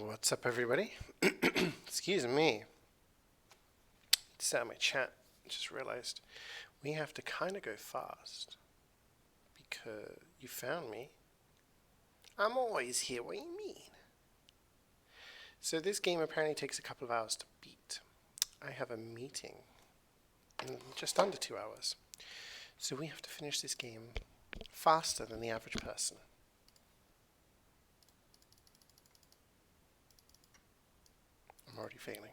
What's up, everybody? Excuse me. Set up my chat. Just realized we have to kind of go fast because you found me. I'm always here. What do you mean? So this game apparently takes a couple of hours to beat. I have a meeting in just under 2 hours. So we have to finish this game faster than the average person. I'm already failing.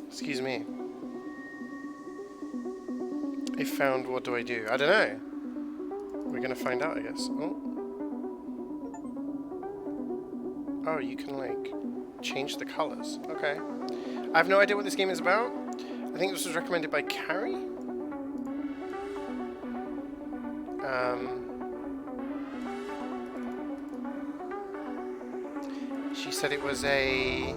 Excuse me. I found, what do? I don't know. We're gonna find out, I guess. Oh, you can like change the colors. Okay. I have no idea what this game is about. I think this was recommended by Carrie. She said it was a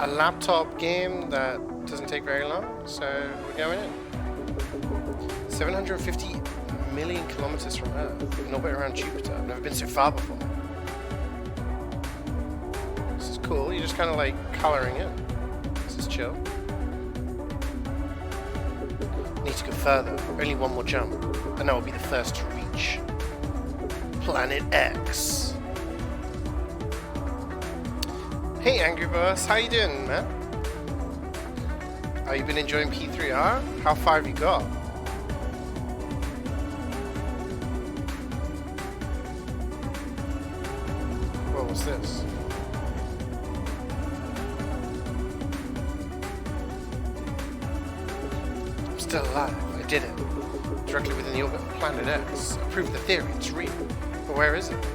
laptop game that doesn't take very long, so we're going in. 750 million kilometers from Earth, in orbit around Jupiter. I've never been so far before. This is cool. You're just kind of like coloring in. This is chill. Need to go further. Only one more jump, and that will be the first to reach Planet X. Hey, Angry Boss, how you doing, man? You been enjoying P3R? How far have you got? What was this? I'm still alive. I did it. Directly within the orbit of Planet X. I proved the theory. It's real. But where is it?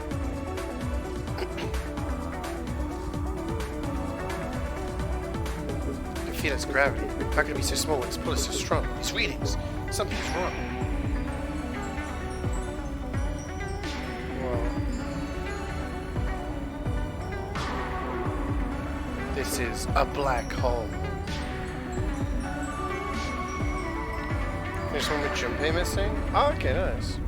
I feel its gravity. How can it be so small when its pull is so strong? These readings. Something's wrong. Whoa. This is a black hole. There's one with Junpei missing? Oh, okay, nice.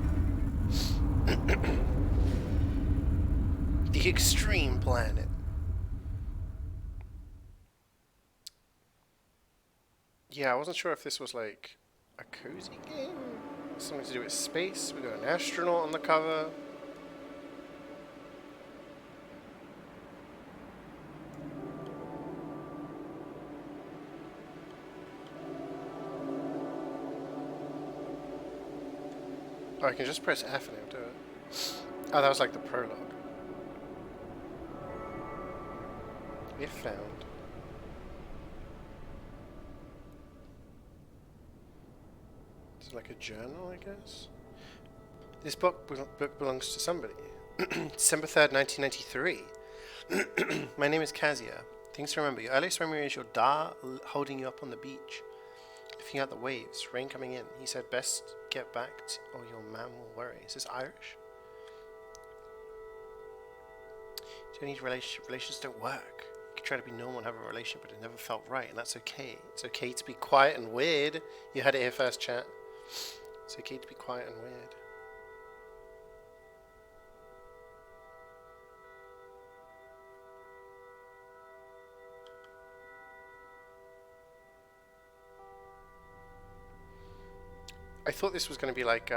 The extreme planet. Yeah, I wasn't sure if this was like a cozy game. Something to do with space. We got an astronaut on the cover. Oh, I can just press F and it'll do it. Oh, that was like the prologue. If found. It's like a journal, I guess. This book belongs to somebody. December 3rd, 1993. My name is Kazia. Things to remember. Your earliest memory is your Da holding you up on the beach. Looking out the waves, rain coming in. He said, best get back or your man will worry. Is this Irish? Do you need relationship? Relations don't work. You can try to be normal and have a relationship, but it never felt right, and that's okay. It's okay to be quiet and weird. You had it here first, chat. It's okay to be quiet and weird. I thought this was going to be like,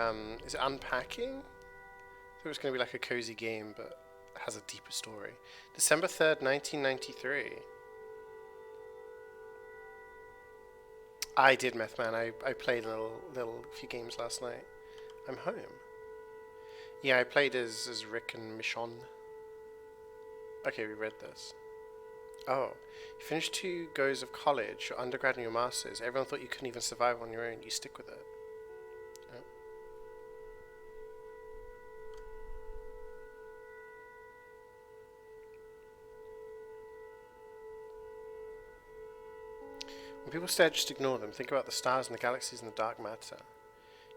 is it unpacking? I thought it was going to be like a cozy game, but it has a deeper story. December 3rd, 1993. I did, Meth Man. I played a little few games last night. I'm home. Yeah, I played as Rick and Michonne. Okay, we read this. Oh, you finished 2 goes of college, your undergrad and your masters. Everyone thought you couldn't even survive on your own. You stick with it. Oh. When people stare, just ignore them. Think about the stars and the galaxies and the dark matter.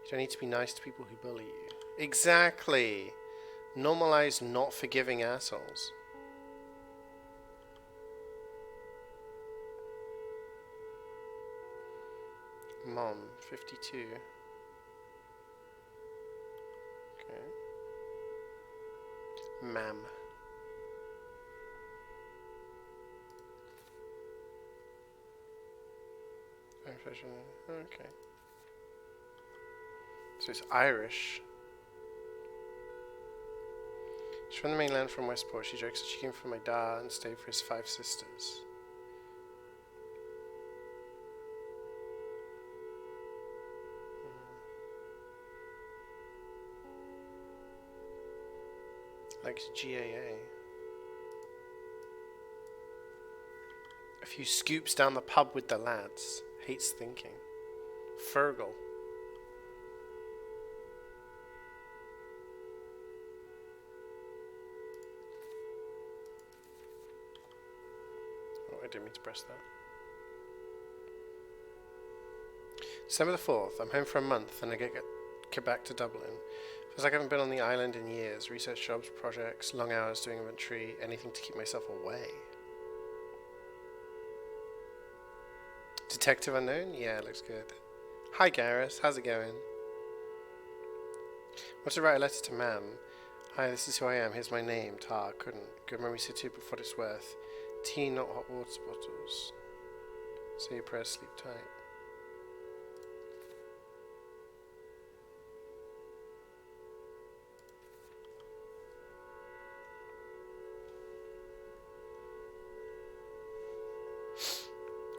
You don't need to be nice to people who bully you. Exactly. Normalize not forgiving assholes. Mom, 52. Okay. Ma'am. Okay. So it's Irish. She's from the mainland, from Westport. She jokes that she came from my dad and stayed for his 5 sisters. Likes GAA. A few scoops down the pub with the lads. Hates thinking. Fergal. Oh, I didn't mean to press that. December the 4th. I'm home for a month and I get back to Dublin. Feels like I haven't been on the island in years. Research jobs, projects, long hours doing inventory, anything to keep myself away. Detective Unknown? Yeah, looks good. Hi Gareth, how's it going? Want to write a letter to Ma'am? Hi, this is who I am. Here's my name. Tar. Couldn't. Good memory, so too, but for what it's worth. Tea, not hot water bottles. Say your prayers, sleep tight.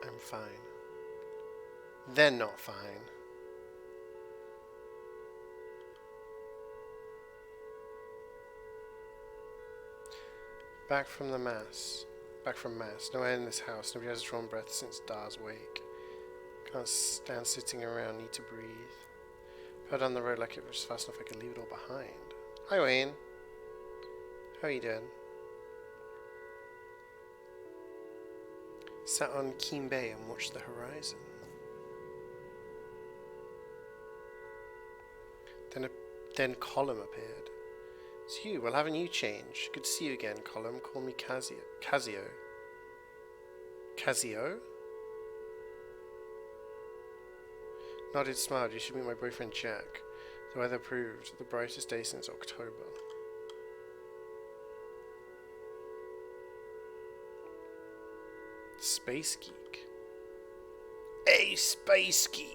I'm fine. They're not fine. Back from mass. No air in this house. Nobody has drawn breath since Dar's wake. Can't stand sitting around. Need to breathe. Heard on the road like it was fast enough I could leave it all behind. Hi Wayne. How are you doing? Sat on Keene Bay and watched the horizon. Then Colum appeared. It's you. Well, haven't you changed? Good to see you again, Colum. Call me Casio. Casio? Nodded, smiled. You should meet my boyfriend Jack. The weather proved the brightest day since October. Space Geek. Hey, Space Geek!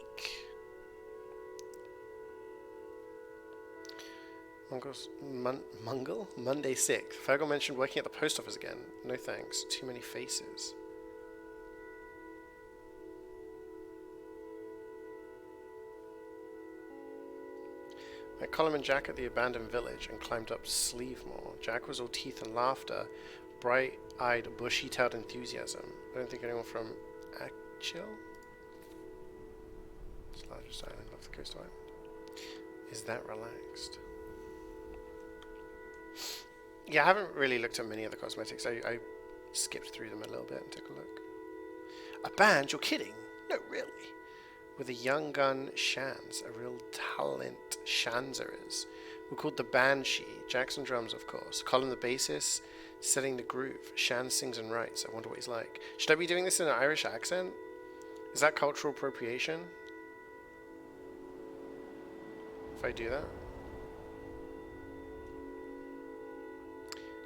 Mungle? Monday 6th. Fergal mentioned working at the post office again. No thanks. Too many faces. Met Colum and Jack at the abandoned village and climbed up Sleevemore. Jack was all teeth and laughter, bright-eyed, bushy-tailed enthusiasm. I don't think anyone from Achil? It's the largest island off the coast island. Is that relaxed? Yeah, I haven't really looked at many of the cosmetics. I skipped through them a little bit and took a look. A band? You're kidding? No, really. With a young gun Shans, a real talent Shanzer is. We're called the Banshee. Jackson drums, of course. Colin the bassist, setting the groove. Shan sings and writes. I wonder what he's like. Should I be doing this in an Irish accent? Is that cultural appropriation? If I do that?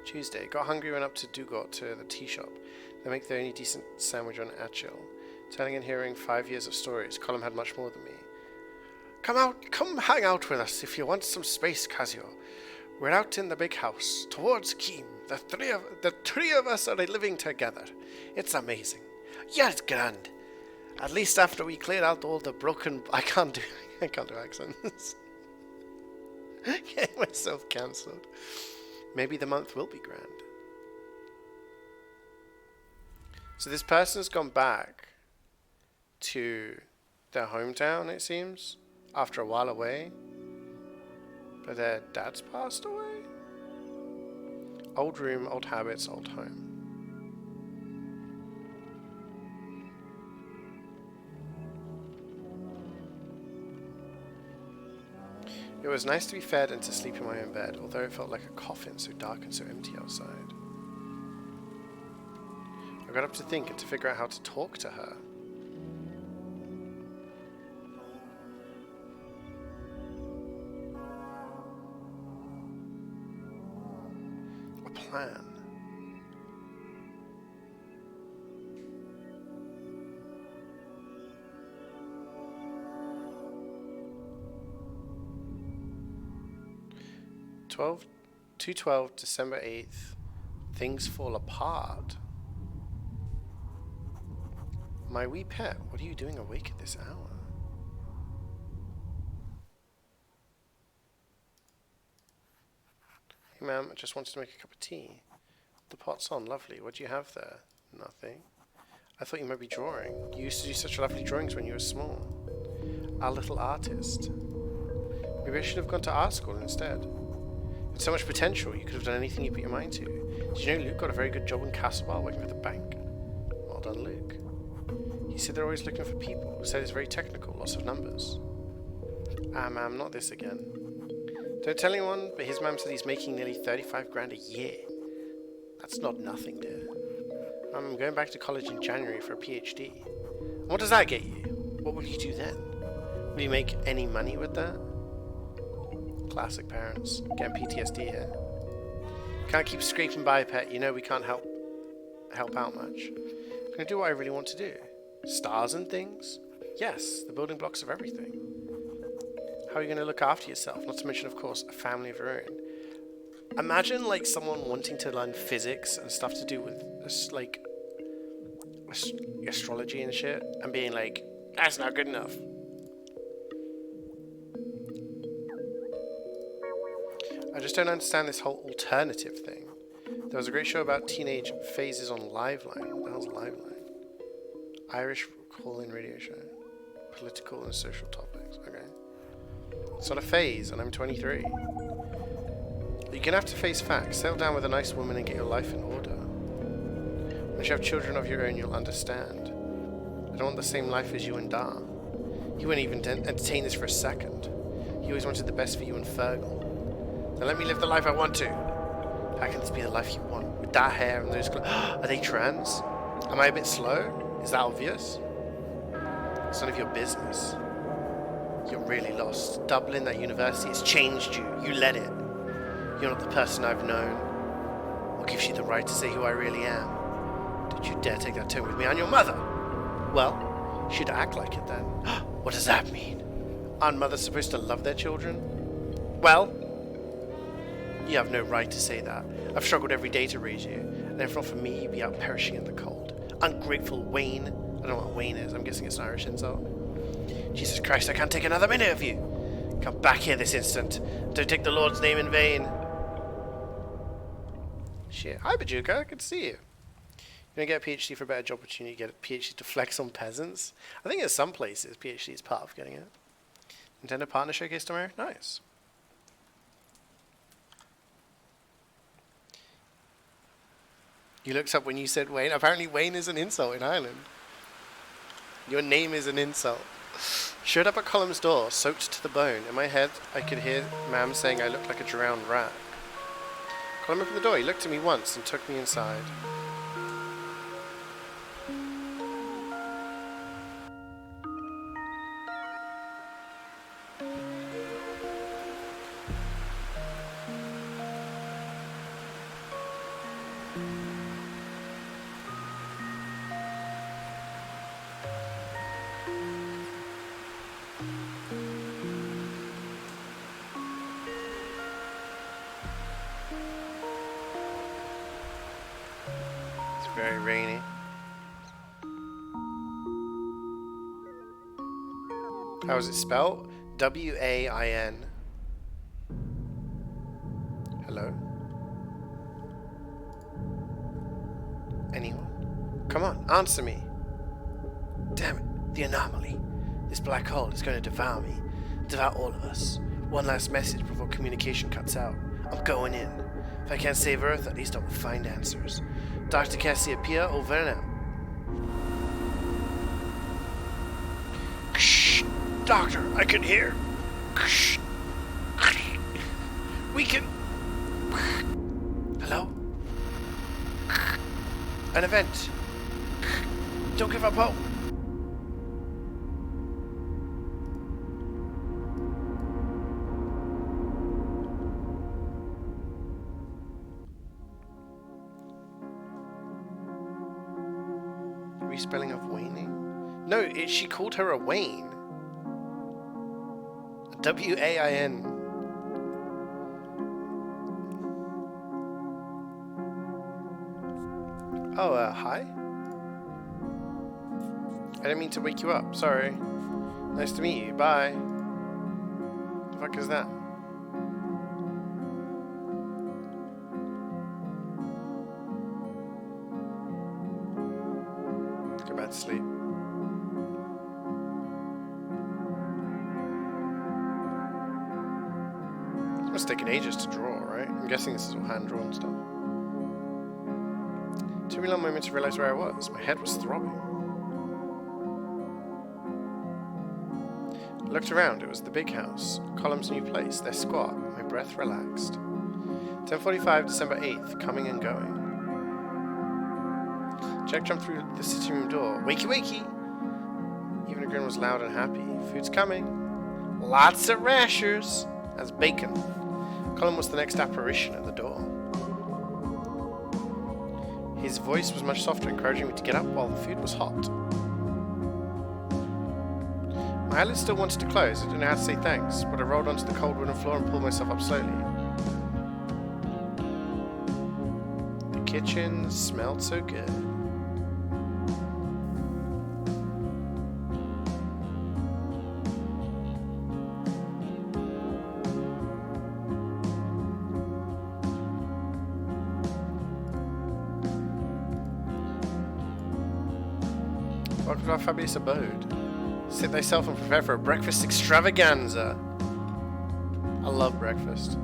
Tuesday. Got hungry, went up to Dugot to the tea shop. They make the only decent sandwich on Achil. Telling and hearing 5 years of stories. Colum had much more than me. Come hang out with us if you want some space, Casio. We're out in the big house, towards Keene. The three of us are living together. It's amazing. Yeah, it's grand. At least after we cleared out all the broken... I can't do accents. Getting myself cancelled. Maybe the month will be grand. So this person's gone back to their hometown, it seems, after a while away. But their dad's passed away? Old room, old habits, old home. It was nice to be fed and to sleep in my own bed, although it felt like a coffin, so dark and so empty outside. I got up to think and to figure out how to talk to her. 212, December 8th. Things fall apart. My wee pet, what are you doing awake at this hour? Hey ma'am, I just wanted to make a cup of tea. The pot's on, lovely. What do you have there? Nothing. I thought you might be drawing. You used to do such lovely drawings when you were small. Our little artist. Maybe I should have gone to art school instead. With so much potential, you could have done anything you put your mind to. Did you know Luke got a very good job in Castlebar working for the bank? Well done, Luke. He said they're always looking for people. Said it's very technical, lots of numbers. Ah, ma'am, not this again. Don't tell anyone, but his ma'am said he's making nearly 35 grand a year. That's not nothing, dear. I'm going back to college in January for a PhD. And what does that get you? What will you do then? Will you make any money with that? Classic parents. Getting PTSD here. Can't keep scraping by, pet. You know we can't help out much. I'm going to do what I really want to do. Stars and things? Yes, the building blocks of everything. How are you going to look after yourself? Not to mention, of course, a family of your own. Imagine, like, someone wanting to learn physics and stuff to do with, like, astrology and shit, and being like, that's not good enough. I just don't understand this whole alternative thing. There was a great show about teenage phases on Liveline. What the hell's Liveline? Irish call-in radio show. Political and social topics. Okay. It's not a phase, and I'm 23. You're gonna have to face facts. Settle down with a nice woman and get your life in order. Once you have children of your own, you'll understand. I don't want the same life as you and Dar. He wouldn't even entertain this for a second. He always wanted the best for you and Fergal. Then let me live the life I want to. How can this be the life you want? With that hair and those clothes. Are they trans? Am I a bit slow? Is that obvious? It's none of your business. You're really lost. Dublin, that university, has changed you. You let it. You're not the person I've known. What gives you the right to say who I really am? Did you dare take that tone with me and your mother? Well, you should act like it then. What does that mean? Aren't mothers supposed to love their children? Well, you have no right to say that. I've struggled every day to raise you, and if not for me, you'd be out perishing in the cold. Ungrateful Wayne. I don't know what Wayne is. I'm guessing it's an Irish insult. Jesus Christ, I can't take another minute of you. Come back here this instant. Don't take the Lord's name in vain. Shit. Hi, Bajuka. Good to see you. You're going to get a PhD for a better job opportunity. Get a PhD to flex on peasants. I think in some places, PhD is part of getting it. Nintendo Partner Showcase tomorrow? Nice. You looked up when you said Wayne. Apparently Wayne is an insult in Ireland. Your name is an insult. Showed up at Column's door, soaked to the bone. In my head, I could hear Ma'am saying I looked like a drowned rat. Column opened the door. He looked at me once and took me inside. Very rainy. How is it spelled? W-A-I-N. Hello? Anyone? Come on, answer me. Damn it, the anomaly. This black hole is going to devour me. Devour all of us. One last message before communication cuts out. I'm going in. If I can't save Earth, at least I will find answers. Dr. Cassiopeia, over and out. Doctor, I can hear. We can... Hello? An event. Don't give up hope. Respelling of waning? No, she called her a Wayne. W-A-I-N. Oh, hi? I didn't mean to wake you up, sorry. Nice to meet you, bye. The fuck is that? Go back to sleep. It must have taken ages to draw, right? I'm guessing this is all hand-drawn stuff. It took me a long moment to realize where I was. My head was throbbing. I looked around. It was the big house. Column's new place. They're squat. My breath relaxed. 10:45, December 8th. Coming and going. Jack jumped through the sitting room door. Wakey, wakey! Even a grin was loud and happy. Food's coming. Lots of rashers. That's bacon. Colin was the next apparition at the door. His voice was much softer, encouraging me to get up while the food was hot. My eyelids still wanted to close. I didn't know how to say thanks, but I rolled onto the cold wooden floor and pulled myself up slowly. The kitchen smelled so good. Welcome to our fabulous abode. Sit thyself and prepare for a breakfast extravaganza. I love breakfast.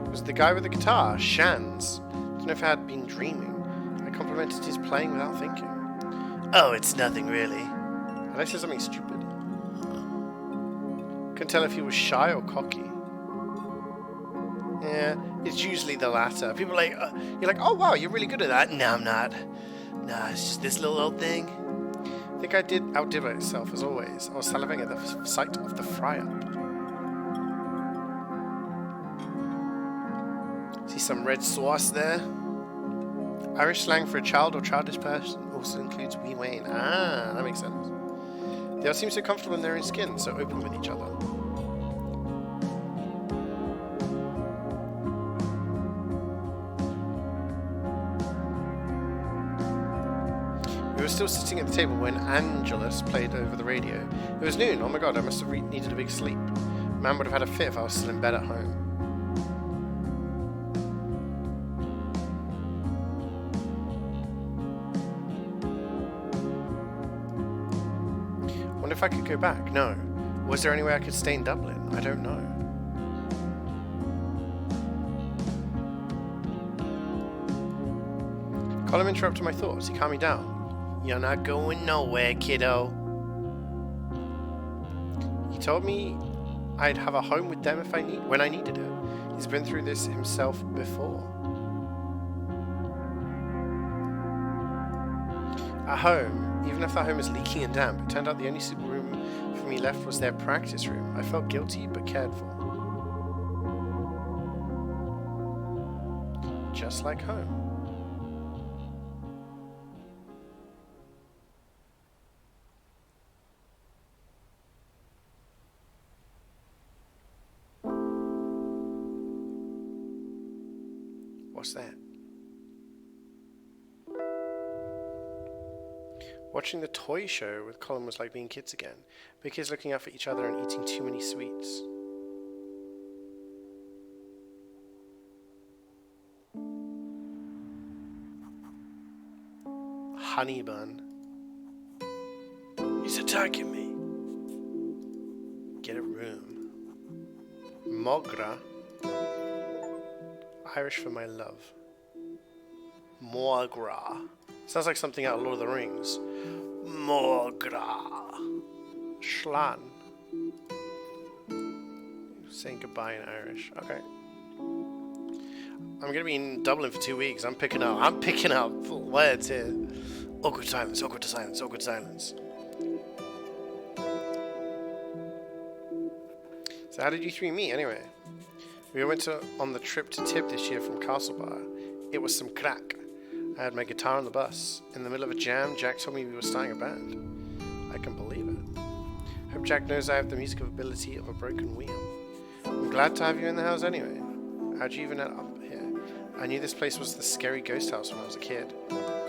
It was the guy with the guitar, Shans. Don't know if I had been dreaming. I complimented his playing without thinking. Oh, it's nothing really. Had I said something stupid? Couldn't tell if he was shy or cocky. Yeah, it's usually the latter. People are like, you're like, oh wow, you're really good at that. No, I'm not. Nah, it's just this little old thing. I think I outdid myself as always. I was salivating at the sight of the fry-up. See some red sauce there? Irish slang for a child or childish person also includes wee Wayne. Ah, that makes sense. They all seem so comfortable in their own skin, so open with each other. We were still sitting at the table when Angelus played over the radio. It was noon. Oh my god, I must have needed a big sleep. Man would have had a fit if I was still in bed at home. Wonder if I could go back? No. Was there any way I could stay in Dublin? I don't know. Colin interrupted my thoughts. He calmed me down. You're not going nowhere, kiddo. He told me I'd have a home with them when I needed it. He's been through this himself before. At home, even if that home is leaking and damp, it turned out the only suitable room for me left was their practice room. I felt guilty but cared for. Just like home. What's that? Watching the toy show with Colin was like being kids again. Big kids looking out for each other and eating too many sweets. Honey bun. He's attacking me. Get a room. Mogra. Irish for my love. Mogra. Sounds like something out of Lord of the Rings. Mogra. Schlan. Saying goodbye in Irish. Okay. I'm gonna be in Dublin for 2 weeks. I'm picking up words here. Awkward silence, awkward silence, awkward silence. So how did you three meet anyway? We went on the trip to Tib this year from Castlebar. It was some crack. I had my guitar on the bus. In the middle of a jam, Jack told me we were starting a band. I can believe it. Hope Jack knows I have the musical ability of a broken wheel. When I'm glad to have you in the house anyway. How'd you even end up here? I knew this place was the scary ghost house when I was a kid.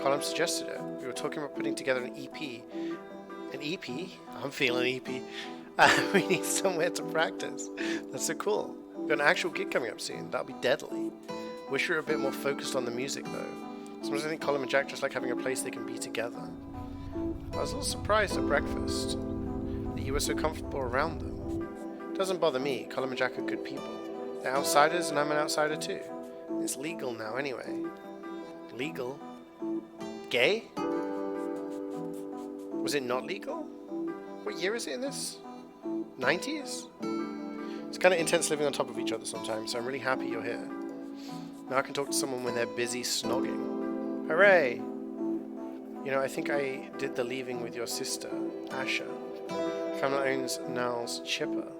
Colin suggested it. We were talking about putting together an EP. An EP? I'm feeling EP. We need somewhere to practice. That's so cool. We've got an actual gig coming up soon. That'll be deadly. Wish we were a bit more focused on the music though. Sometimes I think Colin and Jack just like having a place they can be together. I was a little surprised at breakfast that you were so comfortable around them. Doesn't bother me. Colin and Jack are good people. They're outsiders and I'm an outsider too. It's legal now anyway. Legal? Gay? Was it not legal? What year is it in this? 90s? It's kind of intense living on top of each other sometimes, so I'm really happy you're here. Now I can talk to someone when they're busy snogging. Hooray! You know, I think I did the leaving with your sister, Asha. Family owns Nal's Chipper.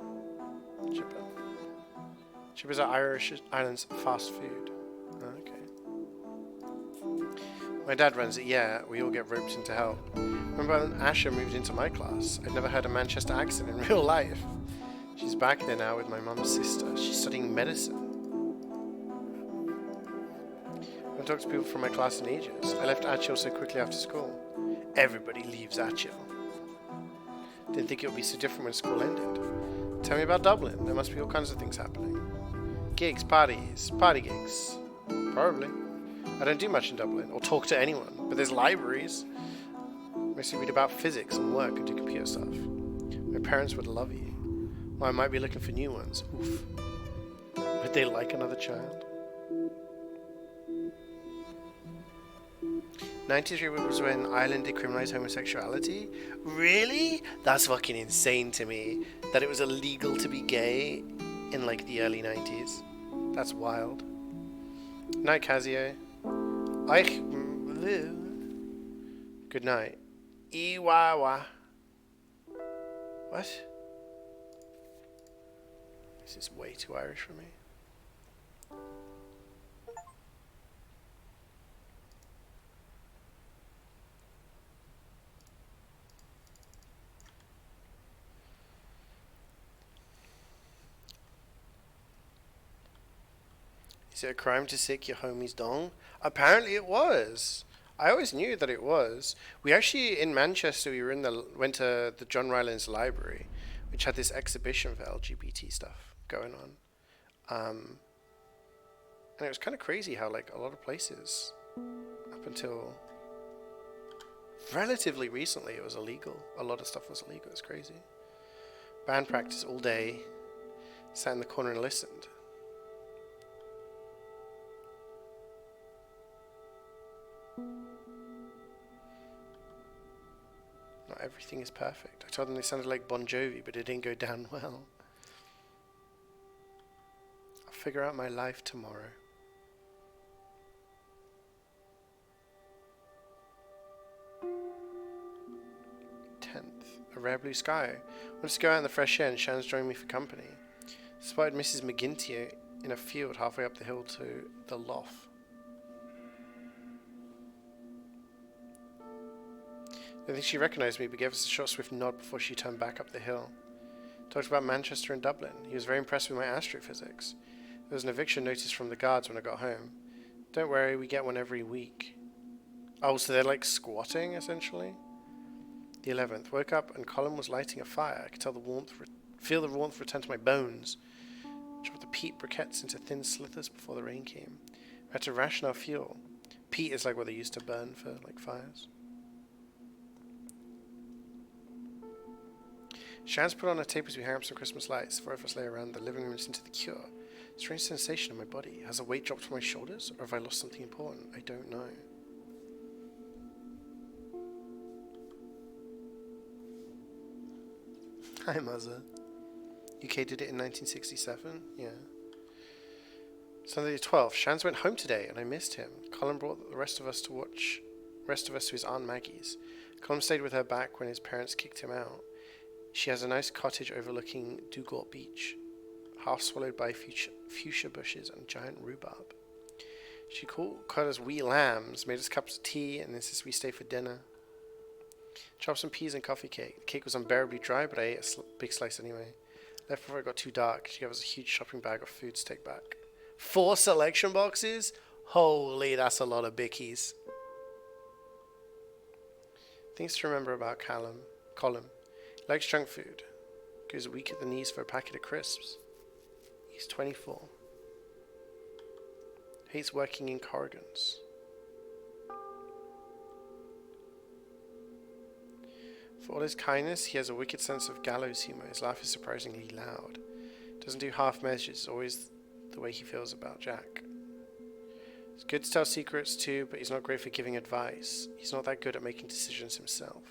Chipper? Chippers are Irish Islands fast food. Oh, okay. My dad runs it, yeah. We all get roped in to help. Remember when Asha moved into my class? I'd never heard a Manchester accent in real life. She's back there now with my mum's sister. She's studying medicine. I haven't talked to people from my class in ages. I left Achil so quickly after school. Everybody leaves Achil. Didn't think it would be so different when school ended. Tell me about Dublin. There must be all kinds of things happening. Gigs, parties, party gigs. Probably. I don't do much in Dublin, or talk to anyone, but there's libraries. Mostly read about physics and work and do computer stuff. My parents would love you. Well, I might be looking for new ones. Oof. Would they like another child? 93 was when Ireland decriminalized homosexuality? Really? That's fucking insane to me. That it was illegal to be gay in like the early 90s. That's wild. Night, Casio. Good night. Iwawa. What? This is way too Irish for me. Is it a crime to sick your homie's dong? Apparently it was. I always knew that it was. We actually, in Manchester, went to the John Rylands Library, which had this exhibition for LGBT stuff going on. And it was kind of crazy how, like, a lot of places, up until relatively recently, it was illegal. A lot of stuff was illegal. It's crazy. Band practice all day. Sat in the corner and listened. Not everything is perfect. I told them they sounded like Bon Jovi, but it didn't go down well. I'll figure out my life tomorrow. 10th. A rare blue sky. Want to go out in the fresh air and Shannon's joining me for company. Spotted Mrs. McGinty in a field halfway up the hill to the loft. I think she recognised me, but gave us a short, swift nod before she turned back up the hill. Talked about Manchester and Dublin. He was very impressed with my astrophysics. There was an eviction notice from the guards when I got home. Don't worry, we get one every week. Oh, so they're like squatting, essentially? The 11th. Woke up and Colin was lighting a fire. I could tell feel the warmth return to my bones. Chopped the peat briquettes into thin slithers before the rain came. We had to ration our fuel. Peat is like what they used to burn for like fires. Shannon's put on a tape as we hang up some Christmas lights. 4 of us lay around the living room listening to The Cure. Strange sensation in my body. Has a weight dropped from my shoulders, or have I lost something important? I don't know. Hi, Muzza. UK did it in 1967? Yeah. Sunday the 12th. Shans went home today, and I missed him. Colin brought the rest of us to his Aunt Maggie's. Colin stayed with her back when his parents kicked him out. She has a nice cottage overlooking Dugort Beach, half swallowed by fuchsia bushes and giant rhubarb. She called us wee lambs, made us cups of tea, and insisted we stay for dinner. Chopped some peas and coffee cake. The cake was unbearably dry, but I ate a big slice anyway. Left before it got too dark. She gave us a huge shopping bag of food to take back. 4 selection boxes? Holy, that's a lot of bickies. Things to remember about Colin. Likes junk food. Goes weak at the knees for a packet of crisps. He's 24. Hates working in corrigans. For all his kindness, he has a wicked sense of gallows humor. His laugh is surprisingly loud. Doesn't do half measures. It's always the way he feels about Jack. It's good to tell secrets too, but he's not great for giving advice. He's not that good at making decisions himself.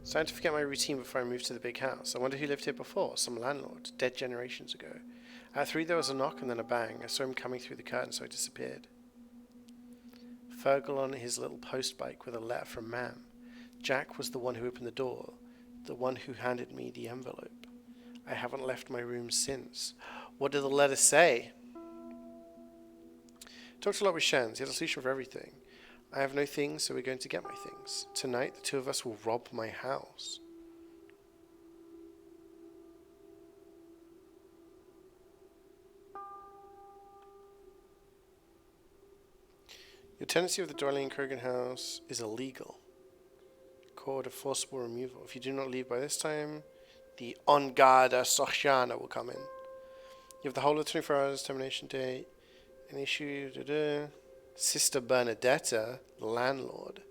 Starting to forget my routine before I moved to the big house. I wonder who lived here before. Some landlord, dead generations ago. At 3 there was a knock and then a bang. I saw him coming through the curtain, so I disappeared. Fergal on his little post bike with a letter from Mam. Jack was the one who opened the door, the one who handed me the envelope. I haven't left my room since. What did the letter say? Talked a lot with Shans. He had a solution for everything. I have no things, so we're going to get my things. Tonight, the 2 of us will rob my house. Your tenancy of the dwelling in Krogan House is illegal. Court of forcible removal. If you do not leave by this time, the On Garda Sochana will come in. You have the whole of 24 hours termination date. An issue. Sister Bernadetta, the landlord.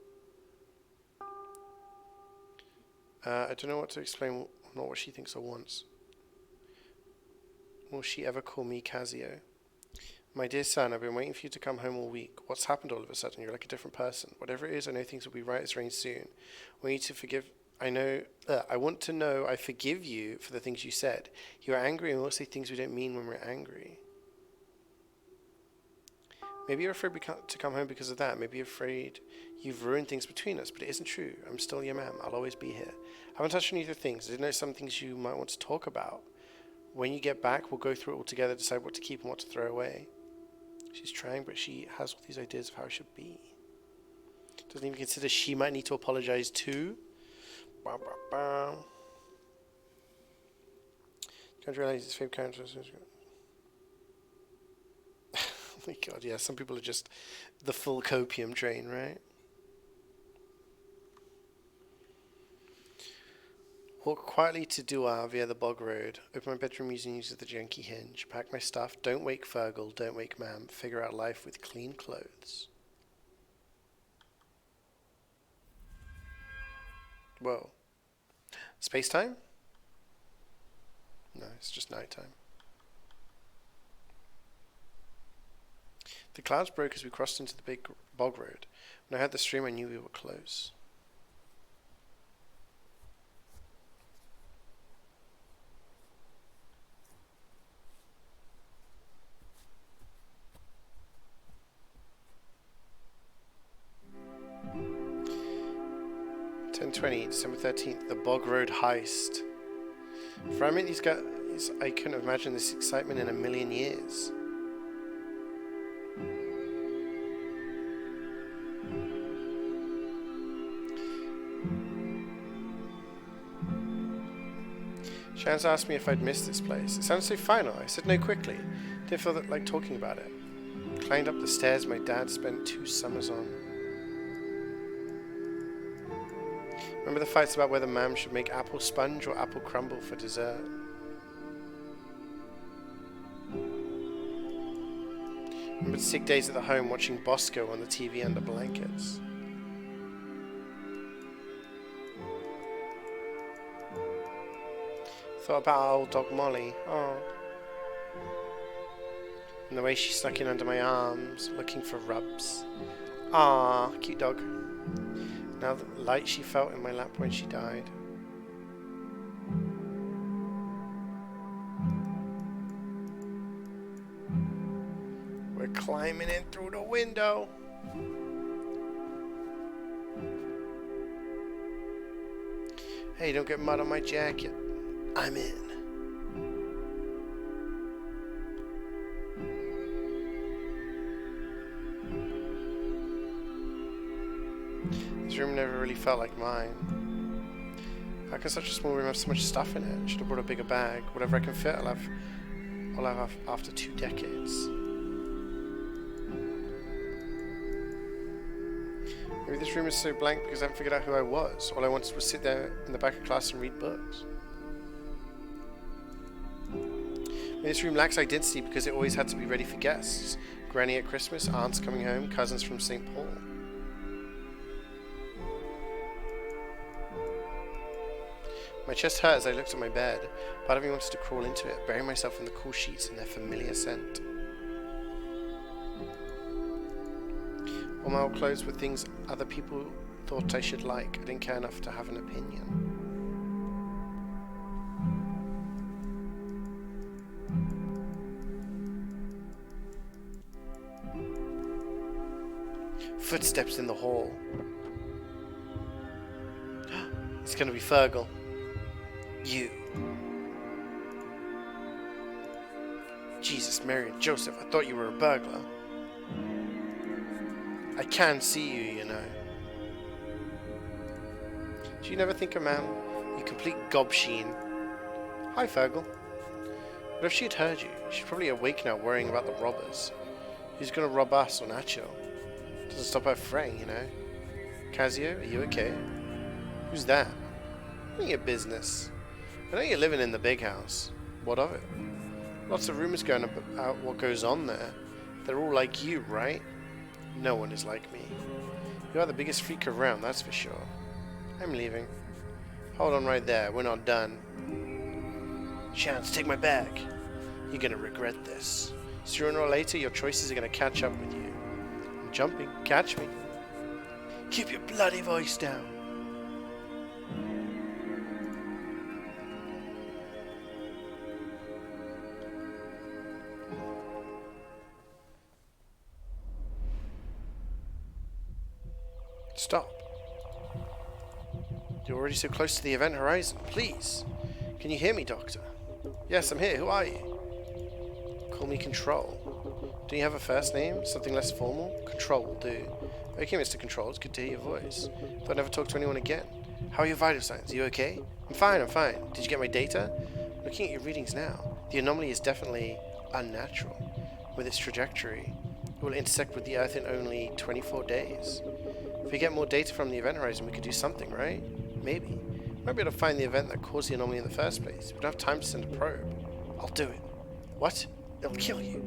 I don't know what to explain, not what she thinks or wants. Will she ever call me Casio? My dear son, I've been waiting for you to come home all week. What's happened all of a sudden? You're like a different person. Whatever it is, I know things will be right as rain soon. I want you to forgive. I want to know I forgive you for the things you said. You are angry and we all say things we don't mean when we're angry. Maybe you're afraid to come home because of that. Maybe you're afraid you've ruined things between us, but it isn't true. I'm still your ma'am. I'll always be here. I haven't touched any of the things. I didn't know some things you might want to talk about. When you get back, we'll go through it all together, decide what to keep and what to throw away. She's trying, but she has all these ideas of how it should be. Doesn't even consider she might need to apologize too. Bah, bah, bah. Can't realize his favorite character. Oh my god, yeah, some people are just the full copium train, right? Walk quietly to Dua via the bog road. Open my bedroom using use of the janky hinge. Pack my stuff. Don't wake Fergal. Don't wake Mam. Figure out life with clean clothes. Whoa. Space time? No, it's just nighttime. The clouds broke as we crossed into the big bog road. When I heard the stream, I knew we were close. December 13th, the Bog Road Heist. For I met these guys, I couldn't have imagined this excitement in a million years. Shans asked me if I'd missed this place. It sounded so final. I said no quickly. Didn't feel like talking about it. Climbed up the stairs my dad spent 2 summers on. Remember the fights about whether Mam should make apple sponge or apple crumble for dessert? Remember the sick days at the home watching Bosco on the TV under blankets? Thought about our old dog Molly. Oh. And the way she snuck in under my arms, looking for rubs. Ah, cute dog. Now the light she felt in my lap when she died. We're climbing in through the window. Hey, don't get mud on my jacket. I'm in. This room never really felt like mine. How can such a small room have so much stuff in it? Should have brought a bigger bag. Whatever I can fit, I'll have after 2 decades. Maybe this room is so blank because I haven't figured out who I was. All I wanted was sit there in the back of class and read books. Maybe this room lacks identity because it always had to be ready for guests. Granny at Christmas, aunts coming home, cousins from St. Paul. My chest hurt as I looked at my bed. Part of me wanted to crawl into it, bury myself in the cool sheets and their familiar scent. All my old clothes were things other people thought I should like. I didn't care enough to have an opinion. Footsteps in the hall. It's gonna be Fergal. You. Jesus, Mary and Joseph, I thought you were a burglar. I can see you, you know. Do you never think of man, you complete gobsheen? Hi, Fergal. What if she had heard you? She's probably awake now worrying about the robbers. Who's gonna rob us or Nacho? Doesn't stop her fraying, you know. Casio, are you okay? Who's that? None of your business. I know you're living in the big house. What of it? Lots of rumors going about what goes on there. They're all like you, right? No one is like me. You are the biggest freak around, that's for sure. I'm leaving. Hold on right there, we're not done. Chance, take my bag. You're gonna regret this. Sooner or later, your choices are gonna catch up with you. I'm jumping, catch me. Keep your bloody voice down. Stop. You're already so close to the event horizon. Please. Can you hear me, Doctor? Yes, I'm here. Who are you? Call me Control. Do you have a first name? Something less formal? Control will do. Okay, Mr. Control. It's good to hear your voice. Thought I'd never talk to anyone again. How are your vital signs? Are you okay? I'm fine. Did you get my data? Looking at your readings now, the anomaly is definitely unnatural. With its trajectory, it will intersect with the Earth in only 24 days. If we get more data from the event horizon, we could do something, right? Maybe. We might be able to find the event that caused the anomaly in the first place. We don't have time to send a probe. I'll do it. What? It'll kill you.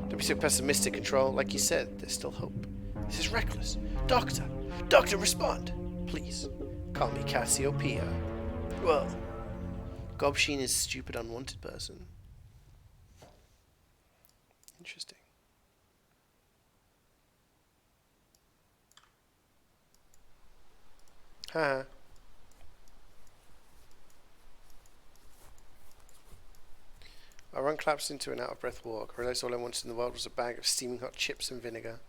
Don't be so pessimistic, Control. Like you said, there's still hope. This is reckless. Doctor! Doctor, respond! Please. Call me Cassiopeia. Whoa. Gobsheen is stupid, unwanted person. Interesting. Haha. I run collapsed into an out-of-breath walk. I realized all I wanted in the world was a bag of steaming hot chips and vinegar.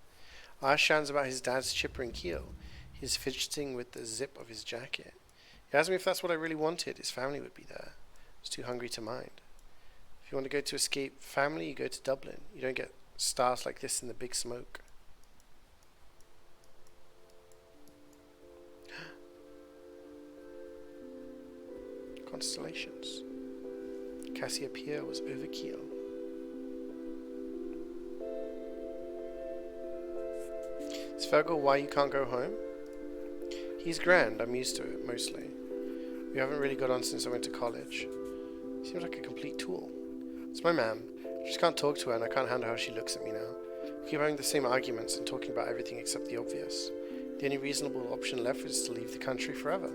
I asked Shans about his dad's chipper and keel. He was fidgeting with the zip of his jacket. He asked me if that's what I really wanted. His family would be there. I was too hungry to mind. If you want to go to escape family, you go to Dublin. You don't get stars like this in the big smoke. Constellations. Cassiopeia was overkill. Is Fergal why you can't go home? He's grand, I'm used to it, mostly. We haven't really got on since I went to college. Seems like a complete tool. It's my ma'am. I just can't talk to her and I can't handle how she looks at me now. We keep having the same arguments and talking about everything except the obvious. The only reasonable option left is to leave the country forever.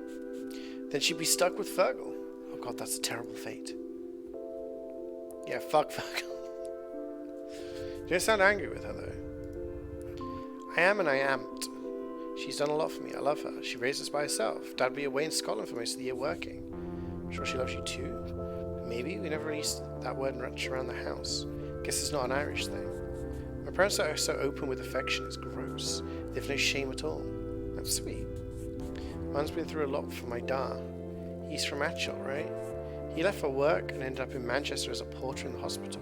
Then she'd be stuck with Fergal. Oh god, that's a terrible fate. Yeah, fuck Fergal. You don't sound angry with her though. I am and I amn't. She's done a lot for me. I love her. She raised us by herself. Dad will be away in Scotland for most of the year working. I'm sure she loves you too. Maybe. We never released that word much around the house. Guess it's not an Irish thing. My parents are so open with affection. It's gross. They have no shame at all. That's sweet. Mum's been through a lot for my da. He's from Atchell, right? He left for work and ended up in Manchester as a porter in the hospital.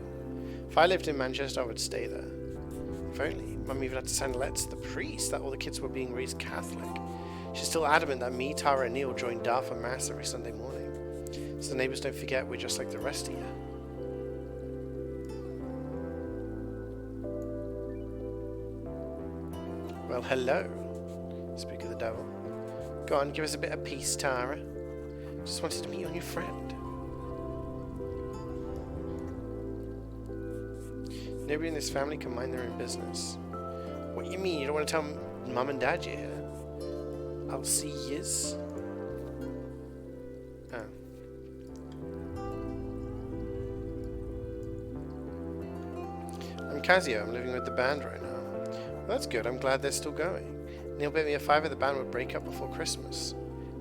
If I lived in Manchester, I would stay there. If only. Mum even had to send letters to the priest that all the kids were being raised Catholic. She's still adamant that me, Tara, and Neil join Dar for Mass every Sunday morning, so the neighbours don't forget we're just like the rest of you. Well, hello, speak of the devil. Go on, give us a bit of peace, Tara. Just wanted to meet your new friend. Nobody in this family can mind their own business. What you mean? You don't want to tell Mum and Dad you're here? I'll see yous. Oh. I'm Casio. I'm living with the band right now. Well, that's good. I'm glad they're still going. Neil bet me a $5 the band would break up before Christmas.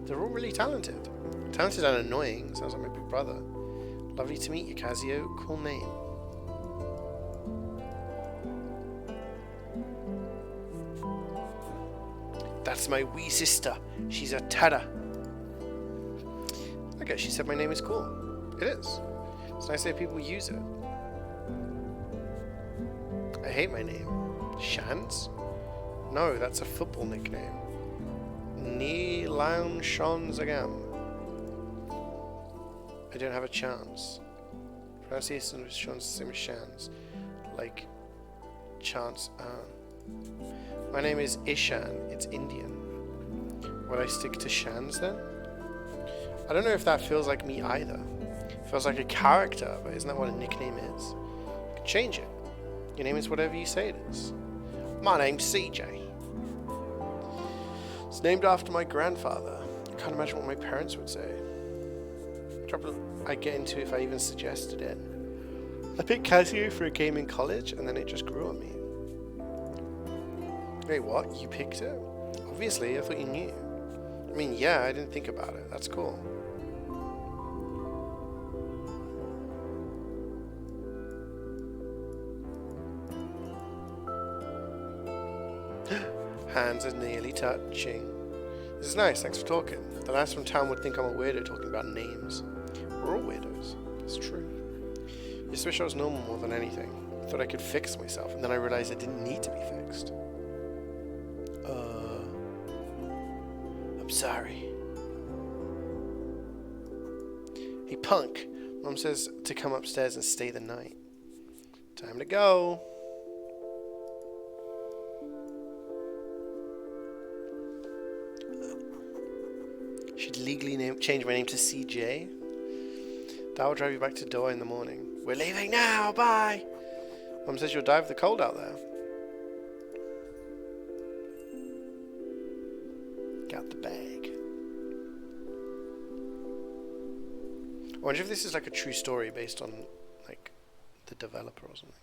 They're all really talented. Talented and annoying. Sounds like my big brother. Lovely to meet you, Casio. Cool name. That's my wee sister. She's a Tara. Okay, she said my name is cool. It is. It's nice that people use it. I hate my name. Shans? No, that's a football nickname. Ni Laun Shons again. I don't have a chance. Pronunciation of Shons the same as Shans. Like chance. My name is Ishan. It's Indian. Would I stick to Shans then? I don't know if that feels like me either. It feels like a character, but isn't that what a nickname is? You can change it. Your name is whatever you say it is. My name's CeeJaey. It's named after my grandfather. I can't imagine what my parents would say. Trouble I'd get into if I even suggested it. I picked Casio for a game in college, and then it just grew on me. Wait, what? You picked it? Obviously, I thought you knew. I mean, yeah, I didn't think about it. That's cool. Hands are nearly touching. This is nice, thanks for talking. The lads from town would think I'm a weirdo talking about names. We're all weirdos. It's true. I just wish I was normal more than anything. I thought I could fix myself, and then I realized I didn't need to be fixed. I'm sorry. Hey, punk. Mom says to come upstairs and stay the night. Time to go. Should legally change my name to CeeJaey. That will drive you back to Doha in the morning. We're leaving now, bye! Mum says you'll die of the cold out there. Got the bag. I wonder if this is like a true story based on like the developer or something.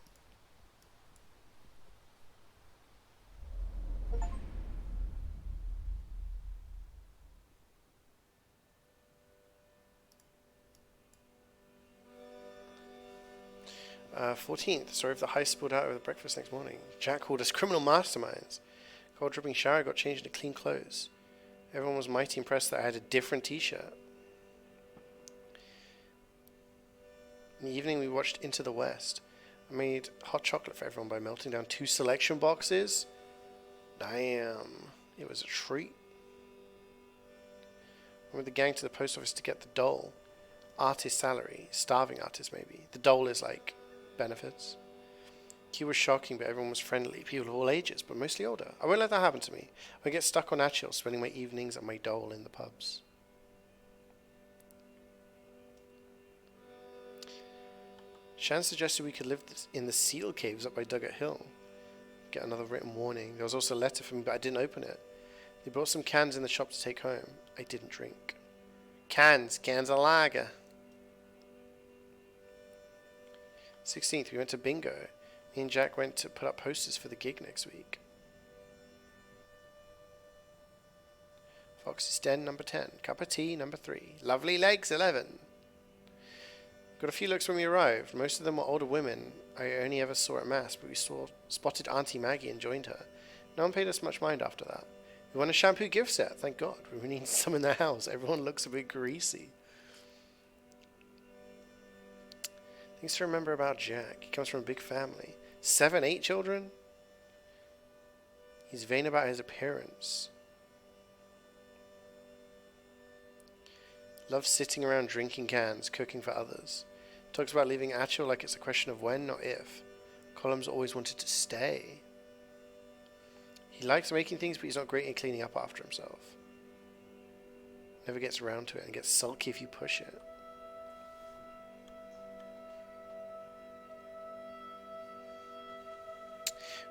14th, story of the heist spilled out over the breakfast next morning. Jack called us criminal masterminds. Cold dripping shower, got changed into clean clothes. Everyone was mighty impressed that I had a different t-shirt. In the evening we watched Into the West. I made hot chocolate for everyone by melting down 2 selection boxes. Damn, it was a treat. Went with the gang to the post office to get the dole. Artist salary, starving artist maybe. The dole is like benefits. Queue was shocking, but everyone was friendly. People of all ages, but mostly older. I won't let that happen to me. I get stuck on Achilles, spending my evenings at my dole in the pubs. Shan suggested we could live in the seal caves up by Dugget Hill. Get another written warning. There was also a letter for me, but I didn't open it. They brought some cans in the shop to take home. I didn't drink. Cans of lager. 16th, we went to bingo. Me and Jack went to put up posters for the gig next week. Fox's Den, number 10. Cup of tea, number 3. Lovely legs, 11. Got a few looks when we arrived. Most of them were older women I only ever saw at Mass, but we spotted Auntie Maggie and joined her. No one paid us much mind after that. We won a shampoo gift set, thank God. We need some in the house. Everyone looks a bit greasy. Things to remember about Jack. He comes from a big family. 7, 8 children? He's vain about his appearance. Loves sitting around drinking cans, cooking for others. Talks about leaving Achel like it's a question of when, not if. Colum's always wanted to stay. He likes making things, but he's not great at cleaning up after himself. Never gets around to it and gets sulky if you push it.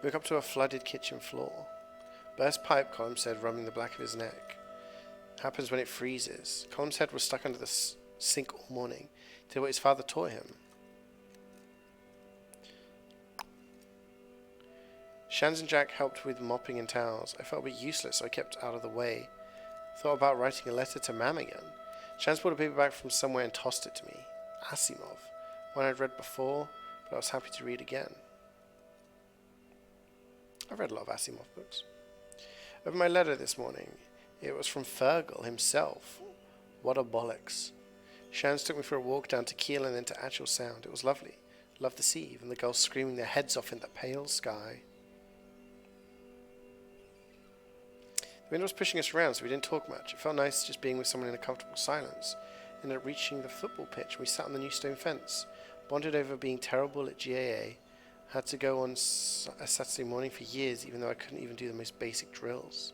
We woke up to a flooded kitchen floor. Burst pipe, Colum said, rubbing the back of his neck. Happens when it freezes. Colum's head was stuck under the sink all morning. Did what his father taught him. Shans and Jack helped with mopping and towels. I felt a bit useless, so I kept out of the way. Thought about writing a letter to Mam again. Shans pulled a paperback from somewhere and tossed it to me. Asimov. One I'd read before, but I was happy to read again. I've read a lot of Asimov books. Over my letter this morning, it was from Fergal himself. What a bollocks. Shans took me for a walk down to Kiel and then to Achel Sound. It was lovely. Loved the sea, even the gulls screaming their heads off in the pale sky. The wind was pushing us around, so we didn't talk much. It felt nice just being with someone in a comfortable silence. Ended up reaching the football pitch, and we sat on the new stone fence. Bonded over being terrible at CeeJaey. Had to go on a Saturday morning for years, even though I couldn't even do the most basic drills.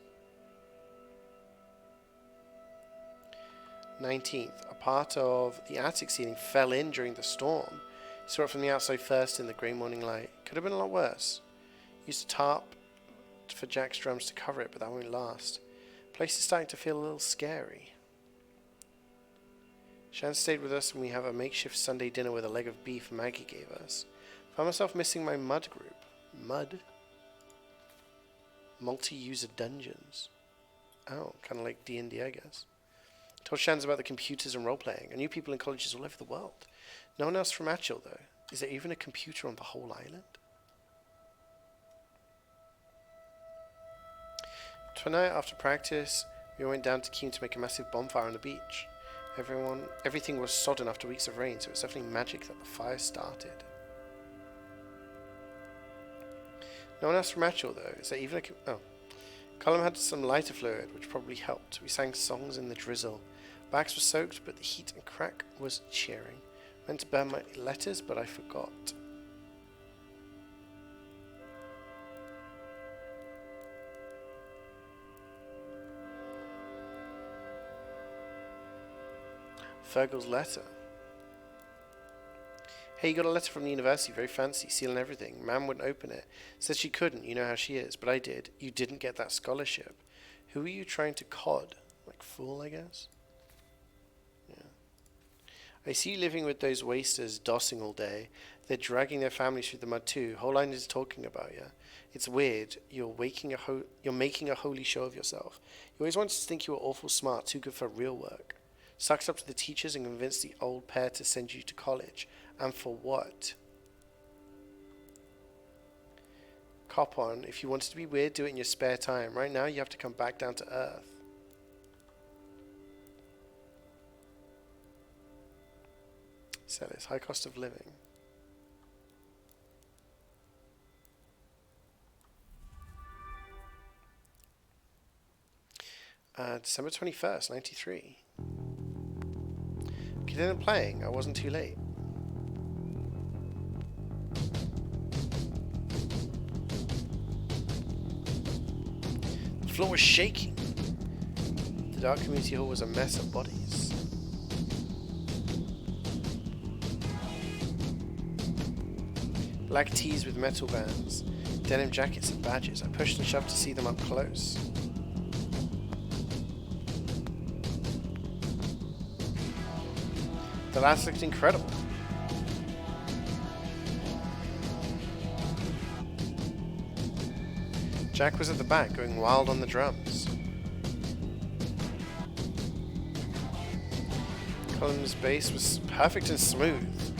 19th. A part of the attic ceiling fell in during the storm. Saw it from the outside first in the grey morning light. Could have been a lot worse. Used a tarp for Jack's drums to cover it, but that won't last. Place is starting to feel a little scary. Shan stayed with us and we have a makeshift Sunday dinner with a leg of beef Maggie gave us. Found myself missing my mud group. Mud? Multi-user dungeons. Oh, kind of like D&D, I guess. Told Shans about the computers and role-playing. I knew people in colleges all over the world. No one else from Achel, though. Is there even a computer on the whole island? Tonight, after practice, we went down to Keene to make a massive bonfire on the beach. Everything was sodden after weeks of rain, so it's definitely magic that the fire started. No one else from Achel, though. Is there even a... Oh. Colum had some lighter fluid, which probably helped. We sang songs in the drizzle. Backs were soaked, but the heat and crack was cheering. Meant to burn my letters, but I forgot. Fergal's letter. Hey, you got a letter from the university, very fancy, seal and everything. Mam wouldn't open it. Said she couldn't, you know how she is, but I did. You didn't get that scholarship. Who are you trying to cod? Like fool, I guess? Yeah. I see you living with those wasters, dossing all day. They're dragging their families through the mud too. Whole line is talking about you. It's weird. You're making a holy show of yourself. You always wanted to think you were awful smart, too good for real work. Sucks up to the teachers and convinced the old pair to send you to college. And for what? Cop on. If you wanted to be weird, do it in your spare time. Right now, you have to come back down to earth. Sell this. High cost of living. December 21st, 93. Continued playing. I wasn't too late. The floor was shaking. The dark community hall was a mess of bodies. Black tees with metal bands, denim jackets and badges. I pushed and shoved to see them up close. The lads looked incredible. Jack was at the back, going wild on the drums. Colum's bass was perfect and smooth.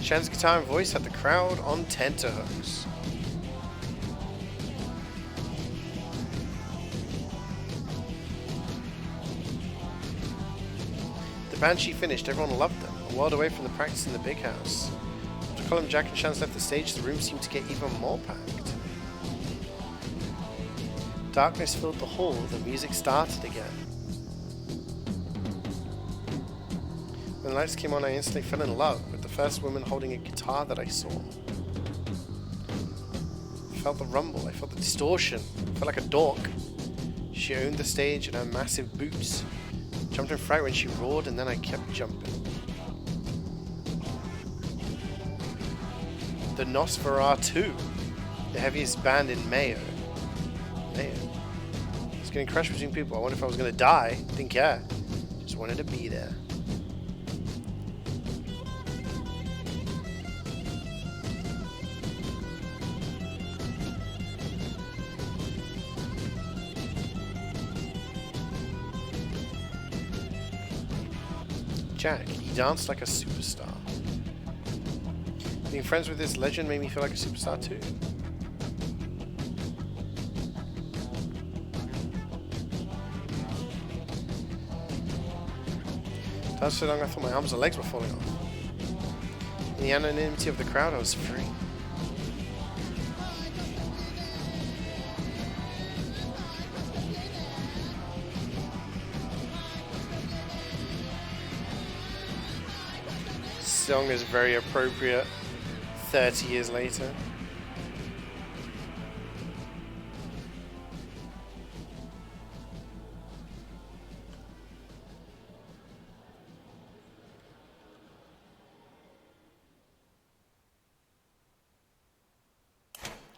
Shan's guitar and voice had the crowd on tenterhooks. The Banshee finished, everyone loved them, a world away from the practice in the big house. After Colum, Jack and Shans left the stage, the room seemed to get even more packed. Darkness filled the hall. The music started again. When the lights came on, I instantly fell in love with the first woman holding a guitar that I saw. I felt the rumble. I felt the distortion. I felt like a dork. She owned the stage in her massive boots. Jumped in fright when she roared, and then I kept jumping. The Nosferatu, the heaviest band in Mayo. I was getting crushed between people. I wondered if I was going to die. Didn't care. Just wanted to be there. Jack, he danced like a superstar. Being friends with this legend made me feel like a superstar too. Danced so long I thought my arms and legs were falling off. In the anonymity of the crowd, I was free. Song is very appropriate 30 years later.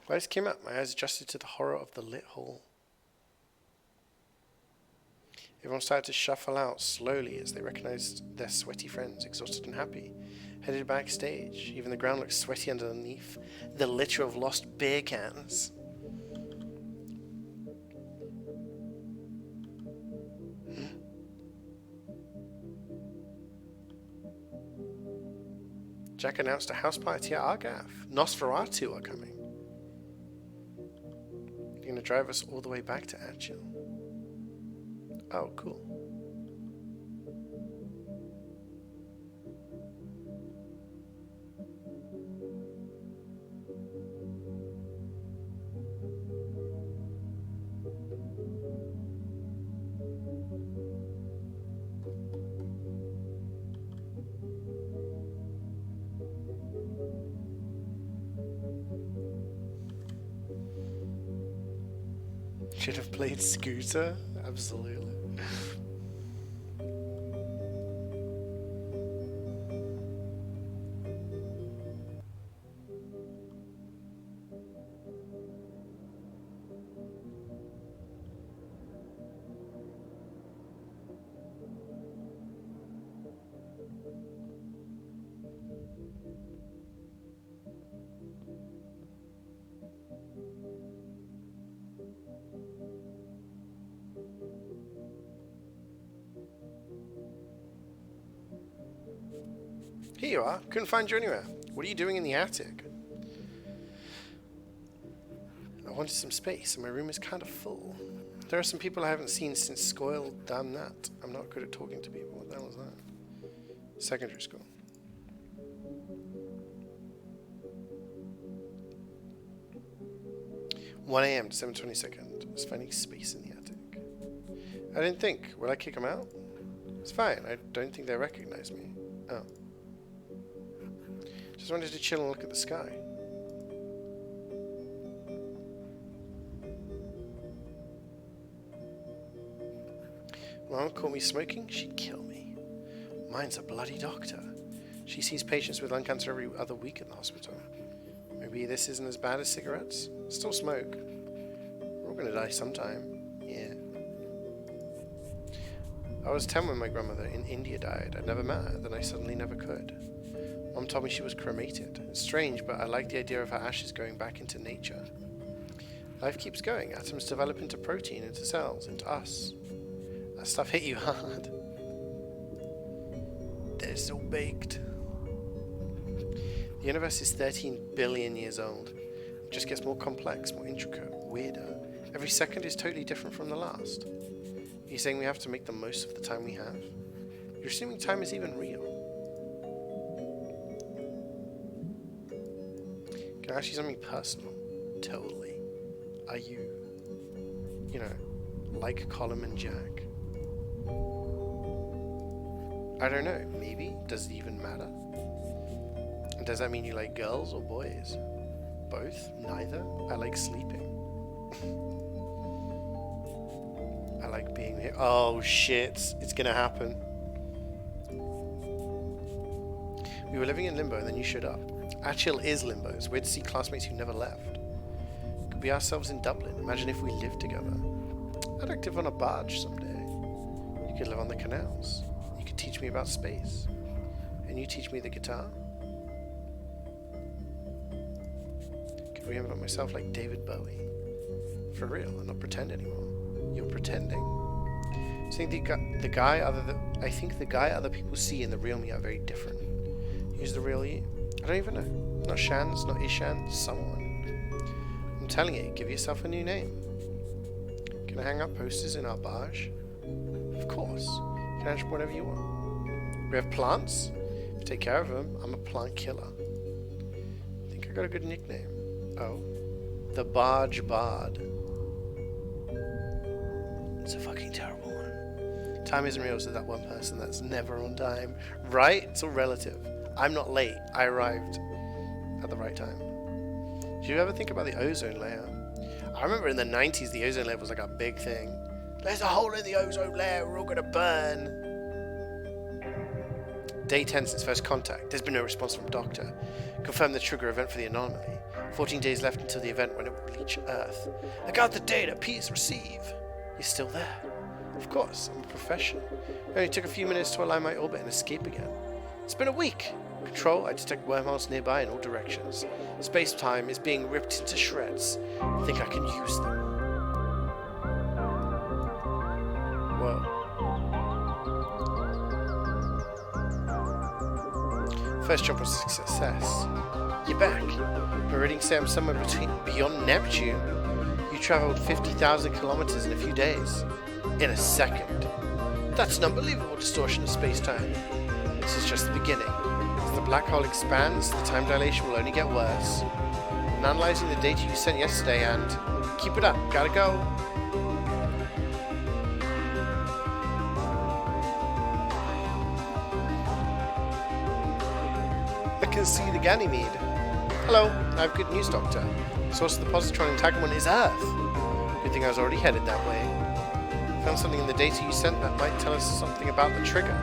Lights came up, my eyes adjusted to the horror of the lit hall. Everyone started to shuffle out slowly as they recognized their sweaty friends, exhausted and happy, headed backstage. Even the ground looked sweaty underneath the litter of lost beer cans. Jack announced a house party at Argath. Nosferatu are coming. They're going to drive us all the way back to Achil. Oh, cool. Should have played Scooter? Absolutely. Here you are. Couldn't find you anywhere. What are you doing in the attic? I wanted some space, and my room is kind of full. There are some people I haven't seen since Scoil Damn That. I'm not good at talking to people. What the hell is that? Secondary school. (1 a.m. December 22nd. I was finding space in the attic. I didn't think. Will I kick them out? It's fine. I don't think they recognize me. Oh. Just wanted to chill and look at the sky. Mom caught me smoking, she'd kill me. Mine's a bloody doctor. She sees patients with lung cancer every other week in the hospital. Maybe this isn't as bad as cigarettes. Still smoke. We're all gonna die sometime. Yeah. I was 10 when my grandmother in India died. I'd never met her, then I suddenly never could. Mom told me she was cremated. It's strange, but I like the idea of her ashes going back into nature. Life keeps going. Atoms develop into protein, into cells, into us. That stuff hit you hard. They're so baked. The universe is 13 billion years old. It just gets more complex, more intricate, weirder. Every second is totally different from the last. Are you saying we have to make the most of the time we have? You're assuming time is even real. Can I ask you something personal? Totally. Are you you know, like Colin and Jack? I don't know. Maybe. Does it even matter? And does that mean you like girls or boys? Both? Neither? I like sleeping. I like being here. Oh shit. It's gonna happen. We were living in limbo and then you showed up. Actual is limbo. It's weird to see classmates who never left. Could be ourselves in Dublin. Imagine if we lived together. I'd like to live on a barge someday. You could live on the canals. You could teach me about space. And you teach me the guitar. Could remember myself like David Bowie. For real, and not pretend anymore. You're pretending. I think the guy other people see in the real me are very different. Who's the real you? I don't even know. Not Shans, not Ishan, someone. I'm telling you, give yourself a new name. Can I hang up posters in our barge? Of course. You can hang whatever you want. We have plants. If you take care of them, I'm a plant killer. I think I got a good nickname. Oh. The Barge Bard. It's a fucking terrible one. Time isn't real, so that one person that's never on time. Right? It's all relative. I'm not late. I arrived at the right time. Do you ever think about the ozone layer? I remember in the 90s the ozone layer was like a big thing. There's a hole in the ozone layer, we're all gonna burn. Day 10 since first contact. There's been no response from doctor. Confirm the trigger event for the anomaly. 14 days left until the event when it will reach Earth. I got the data, please receive. You're still there? Of course, I'm a professional. It only took a few minutes to align my orbit and escape again. It's been a week. Control, I detect wormholes nearby in all directions. Space-time is being ripped into shreds. I think I can use them. Whoa. First jump was a success. You're back. My readings say I'm somewhere beyond Neptune. You traveled 50,000 kilometers in a few days. In a second. That's an unbelievable distortion of space-time. This is just the beginning. As the black hole expands, the time dilation will only get worse. I'm analyzing the data you sent yesterday and... Keep it up, gotta go. I can see the Ganymede. Hello, I have good news, Doctor. Source of the positron entanglement is Earth. Good thing I was already headed that way. Found something in the data you sent that might tell us something about the trigger.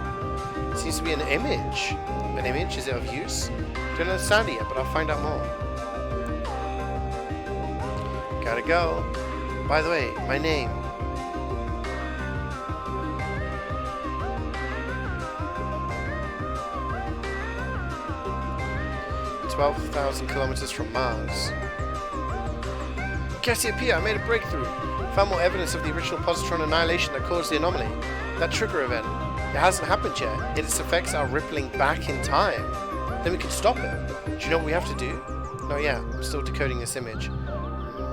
It seems to be an image. An image? Is it of use? Don't understand it yet, but I'll find out more. Gotta go. By the way, my name. "12,000 kilometers from Mars." Cassiopeia, I made a breakthrough. Found more evidence of the original positron annihilation that caused the anomaly. That trigger event. It hasn't happened yet, yet its effects are rippling back in time. Then we can stop it. Do you know what we have to do? Not yet. I'm still decoding this image.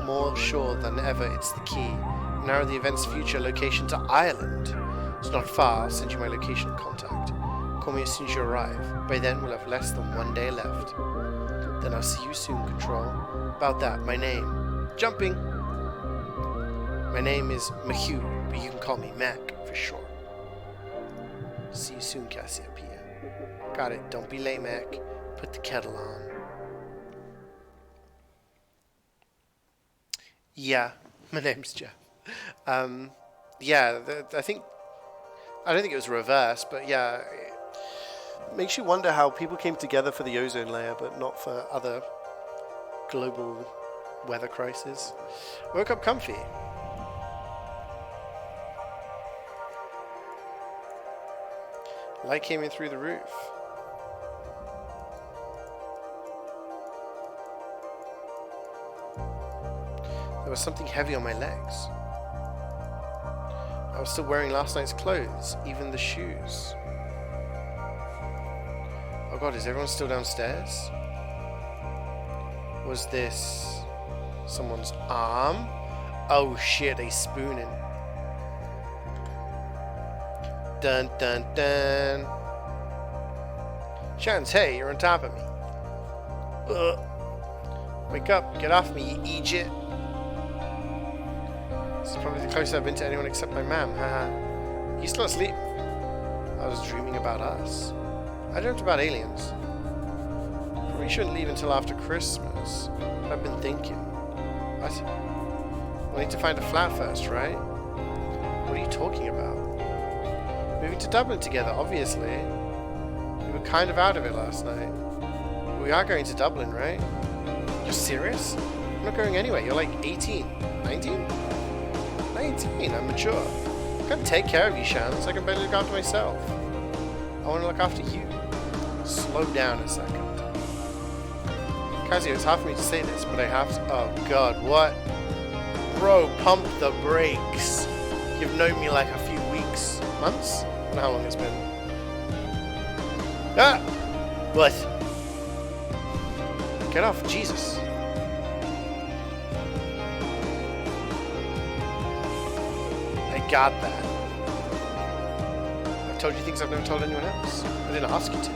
More sure than ever it's the key. Narrow the event's future location to Ireland. It's not far. I'll send you my location contact. Call me as soon as you arrive. By then we'll have less than 1 day left. Then I'll see you soon, Control. About that, my name. Jumping. My name is Mahugh, but you can call me Mac for short. See you soon, Cassiopeia. Got it. Don't be late, Mac. Put the kettle on. Yeah, my name's Jeff. Yeah, I don't think it was reversed, but yeah, it makes you wonder how people came together for the ozone layer, but not for other global weather crises. Woke up comfy. Light came in through the roof. There was something heavy on my legs. I was still wearing last night's clothes, even the shoes. Oh god, is everyone still downstairs? Was this someone's arm? Oh shit, they spooning. Dun dun dun. Chance, hey, you're on top of me. Wake up, get off me, you Egypt. It's probably the closest I've been to anyone except my ma'am. Haha. You still asleep? I was dreaming about us. I dreamt about aliens. Probably shouldn't leave until after Christmas. But I've been thinking. What? We need to find a flat first, right? What are you talking about? Moving to Dublin together, obviously. We were kind of out of it last night. But we are going to Dublin, right? You're serious? I'm not going anywhere. You're like 18. 19? 19. I'm mature. I can't take care of you, Shans. I can barely look after myself. I want to look after you. Slow down a second. Kazio, it's hard for me to say this, but I have to. Oh god, what? Bro, pump the brakes. You've known me like a few weeks, months? I don't know how long it's been. Ah! What? Get off, Jesus. I got that. I've told you things I've never told anyone else. I didn't ask you to.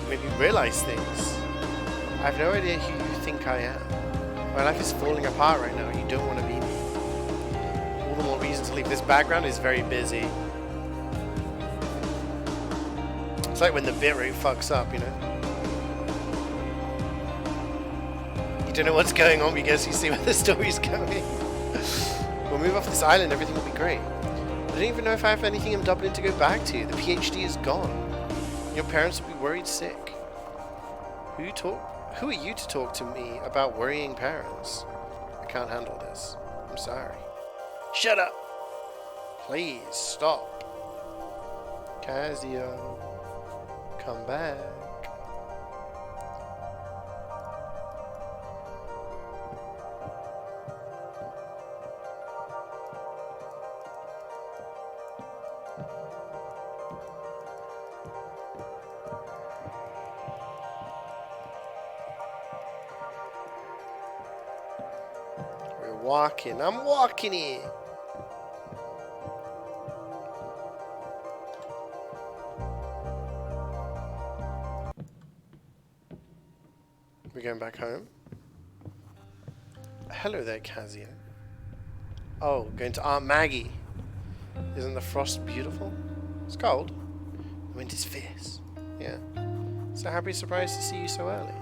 You made me realize things. I have no idea who you think I am. My life is falling apart right now and you don't want to be me. All the more reason to leave. This background is very busy. It's like when the bitrate fucks up, you know? You don't know what's going on because you see where the story's going. We'll move off this island, everything will be great. I don't even know if I have anything in Dublin to go back to. The PhD is gone. Your parents will be worried sick. Who are you to talk to me about worrying parents? I can't handle this. I'm sorry. Shut up! Please, stop. Casio, come back. I'm walking here. We're going back home. Hello there, Casio. Oh, going to Aunt Maggie. Isn't the frost beautiful? It's cold. The wind is fierce. Yeah. So happy surprised to see you so early.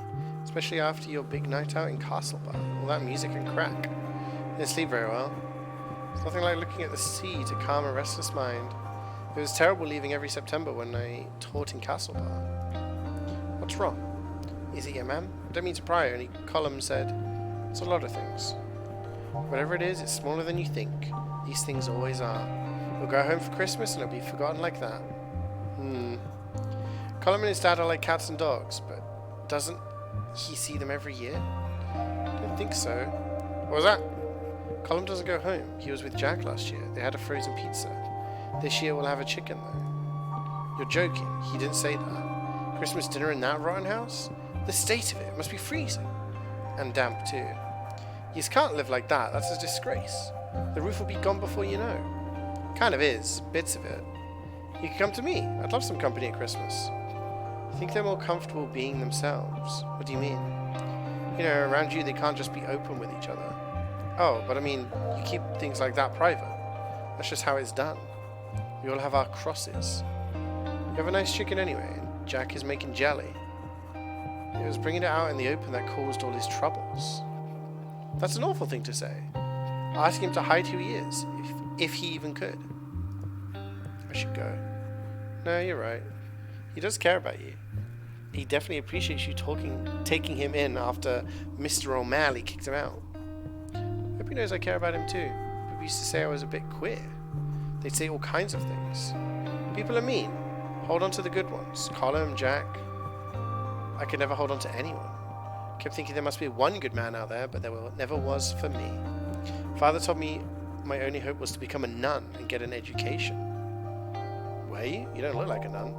Especially after your big night out in Castlebar. All that music and crack. Didn't sleep very well. It's nothing like looking at the sea to calm a restless mind. It was terrible leaving every September when I taught in Castlebar. What's wrong? Is it your ma'am? I don't mean to pry, only Colum said. It's a lot of things. Whatever it is, it's smaller than you think. These things always are. We'll go home for Christmas and it'll be forgotten like that. Colum and his dad are like cats and dogs, but doesn't he see them every year? I don't think so. What was that? Colum doesn't go home. He was with Jack last year. They had a frozen pizza. This year we'll have a chicken, though. You're joking. He didn't say that. Christmas dinner in that rotten house? The state of it must be freezing. And damp, too. You can't live like that. That's a disgrace. The roof will be gone before you know. Kind of is. Bits of it. You can come to me. I'd love some company at Christmas. I think they're more comfortable being themselves. What do you mean? You know, around you they can't just be open with each other. Oh, but I mean, you keep things like that private. That's just how it's done. We all have our crosses. You have a nice chicken anyway, and Jack is making jelly. It was bringing it out in the open that caused all his troubles. That's an awful thing to say. Asking him to hide who he is, if he even could. I should go. No, you're right. He does care about you. He definitely appreciates you taking him in after Mr. O'Malley kicked him out. Hope he knows I care about him too. People used to say I was a bit queer. They'd say all kinds of things. People are mean. Hold on to the good ones. Colum, Jack. I could never hold on to anyone. Kept thinking there must be one good man out there, but there never was for me. Father told me my only hope was to become a nun and get an education. Were you? You don't look like a nun.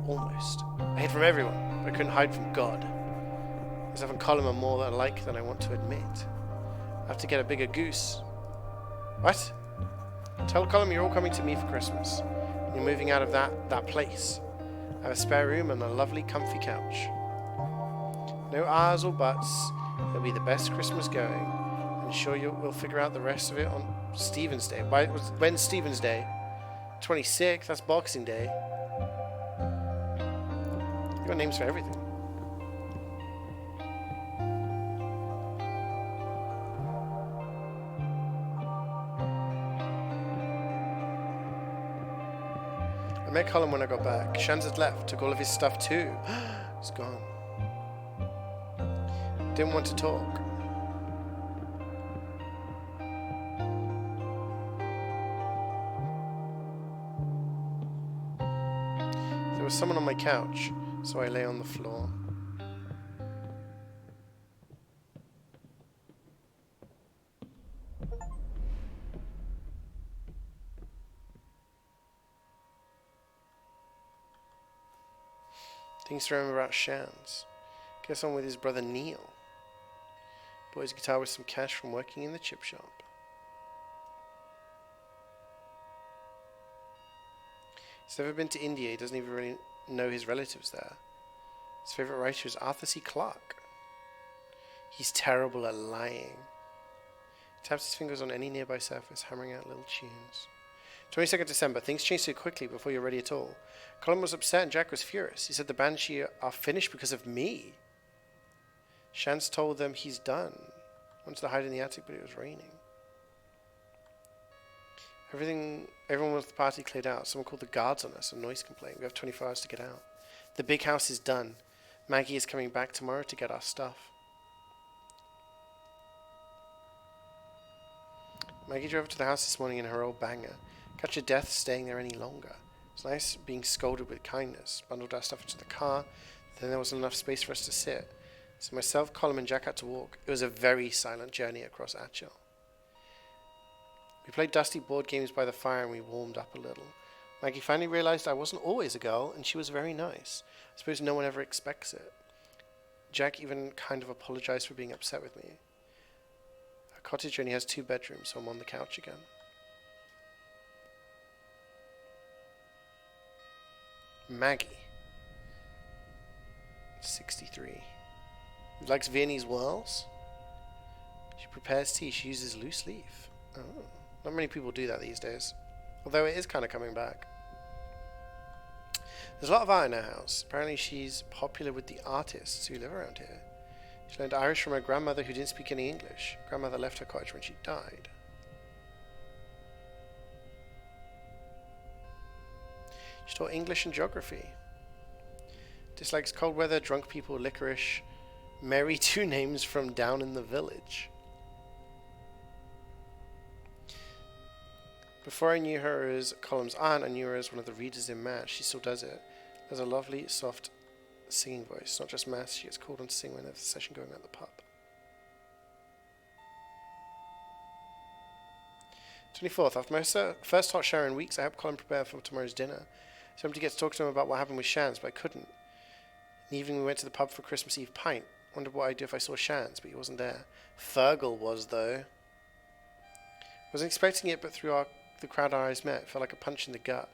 Almost. I hid from everyone, but I couldn't hide from God. Myself and Colum are more alike than I want to admit. I have to get a bigger goose. What? Tell Colum you're all coming to me for Christmas. You're moving out of that place. I have a spare room and a lovely comfy couch. No ahs or buts. It'll be the best Christmas going. I'm sure we'll figure out the rest of it on Stephen's Day. When's Stephen's Day? 26th, that's Boxing Day. You got names for everything. I met Colin when I got back. Shans had left, took all of his stuff too. It's gone. Didn't want to talk. There was someone on my couch, so I lay on the floor. Things to remember about Shans. Gets on with his brother Neil. Bought his guitar with some cash from working in the chip shop. He's never been to India. He doesn't even really know his relatives there. His favourite writer is Arthur C. Clarke. He's terrible at lying. He taps his fingers on any nearby surface, hammering out little tunes. 22nd December. Things change so quickly before you're ready at all. Colin was upset and Jack was furious. He said the Banshee are finished because of me. Shans told them he's done. Wanted to hide in the attic, but it was raining. Everyone wants the party cleared out. Someone called the guards on us, a noise complaint. We have 24 hours to get out. The big house is done. Maggie is coming back tomorrow to get our stuff. Maggie drove to the house this morning in her old banger. Catch your death staying there any longer. It's nice being scolded with kindness. Bundled our stuff into the car. Then there wasn't enough space for us to sit. So myself, Colin and Jack had to walk. It was a very silent journey across Achil. We played dusty board games by the fire and we warmed up a little. Maggie finally realized I wasn't always a girl and she was very nice. I suppose no one ever expects it. Jack even kind of apologized for being upset with me. Our cottage only has 2 bedrooms, so I'm on the couch again. Maggie. 63. Likes Viennese whirls. She prepares tea. She uses loose leaf. Oh, not many people do that these days. Although it is kind of coming back. There's a lot of art in her house. Apparently she's popular with the artists who live around here. She learned Irish from her grandmother who didn't speak any English. Grandmother left her cottage when she died. She taught English and geography. Dislikes cold weather, drunk people, licorice. Mary, 2 names from down in the village. Before I knew her as Colin's aunt, I knew her as one of the readers in Mass. She still does it. Has a lovely, soft singing voice. Not just Mass, she gets called on to sing when there's a session going at the pub. 24th. After my first hot shower in weeks, I helped Colin prepare for tomorrow's dinner. So I'm to get to talk to him about what happened with Shans, but I couldn't. In the evening we went to the pub for Christmas Eve pint. Wondered what I'd do if I saw Shans, but he wasn't there. Fergal was, though. Wasn't expecting it, but through the crowd our eyes met, it felt like a punch in the gut.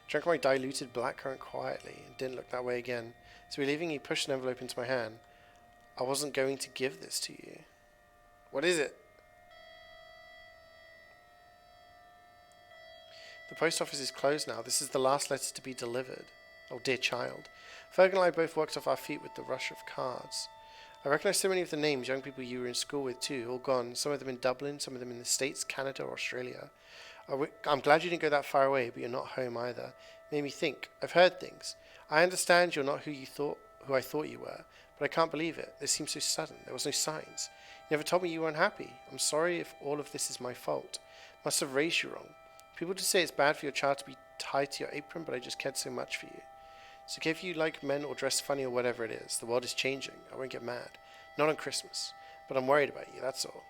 Drank my diluted blackcurrant quietly, and didn't look that way again. So leaving, he pushed an envelope into my hand. I wasn't going to give this to you. What is it? The post office is closed now. This is the last letter to be delivered. Oh, dear child. Fergal and I both worked off our feet with the rush of cards. I recognise so many of the names, young people you were in school with too, all gone. Some of them in Dublin, some of them in the States, Canada, or Australia. I'm glad you didn't go that far away, but you're not home either. Made me think. I've heard things. I understand you're not who I thought you were, but I can't believe it. This seems so sudden. There was no signs. You never told me you were unhappy. I'm sorry if all of this is my fault. Must have raised you wrong. People just say it's bad for your child to be tied to your apron, but I just cared so much for you. It's okay if you like men or dress funny or whatever it is. The world is changing. I won't get mad. Not on Christmas. But I'm worried about you, that's all.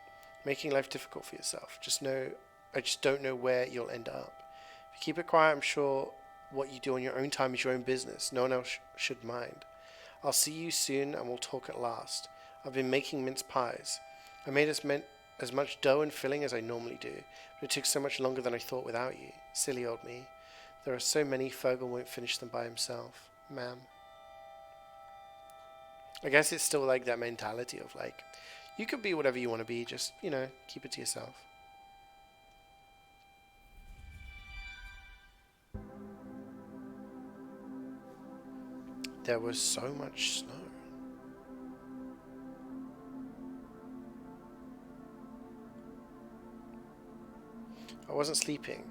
Making life difficult for yourself. I just don't know where you'll end up. If you keep it quiet, I'm sure what you do on your own time is your own business. No one else should mind. I'll see you soon and we'll talk at last. I've been making mince pies. I made as much dough and filling as I normally do, but it took so much longer than I thought without you. Silly old me. There are so many, Fergal won't finish them by himself. Ma'am. I guess it's still like that mentality of like, You could be whatever you want to be, just, you know, keep it to yourself. There was so much snow. I wasn't sleeping.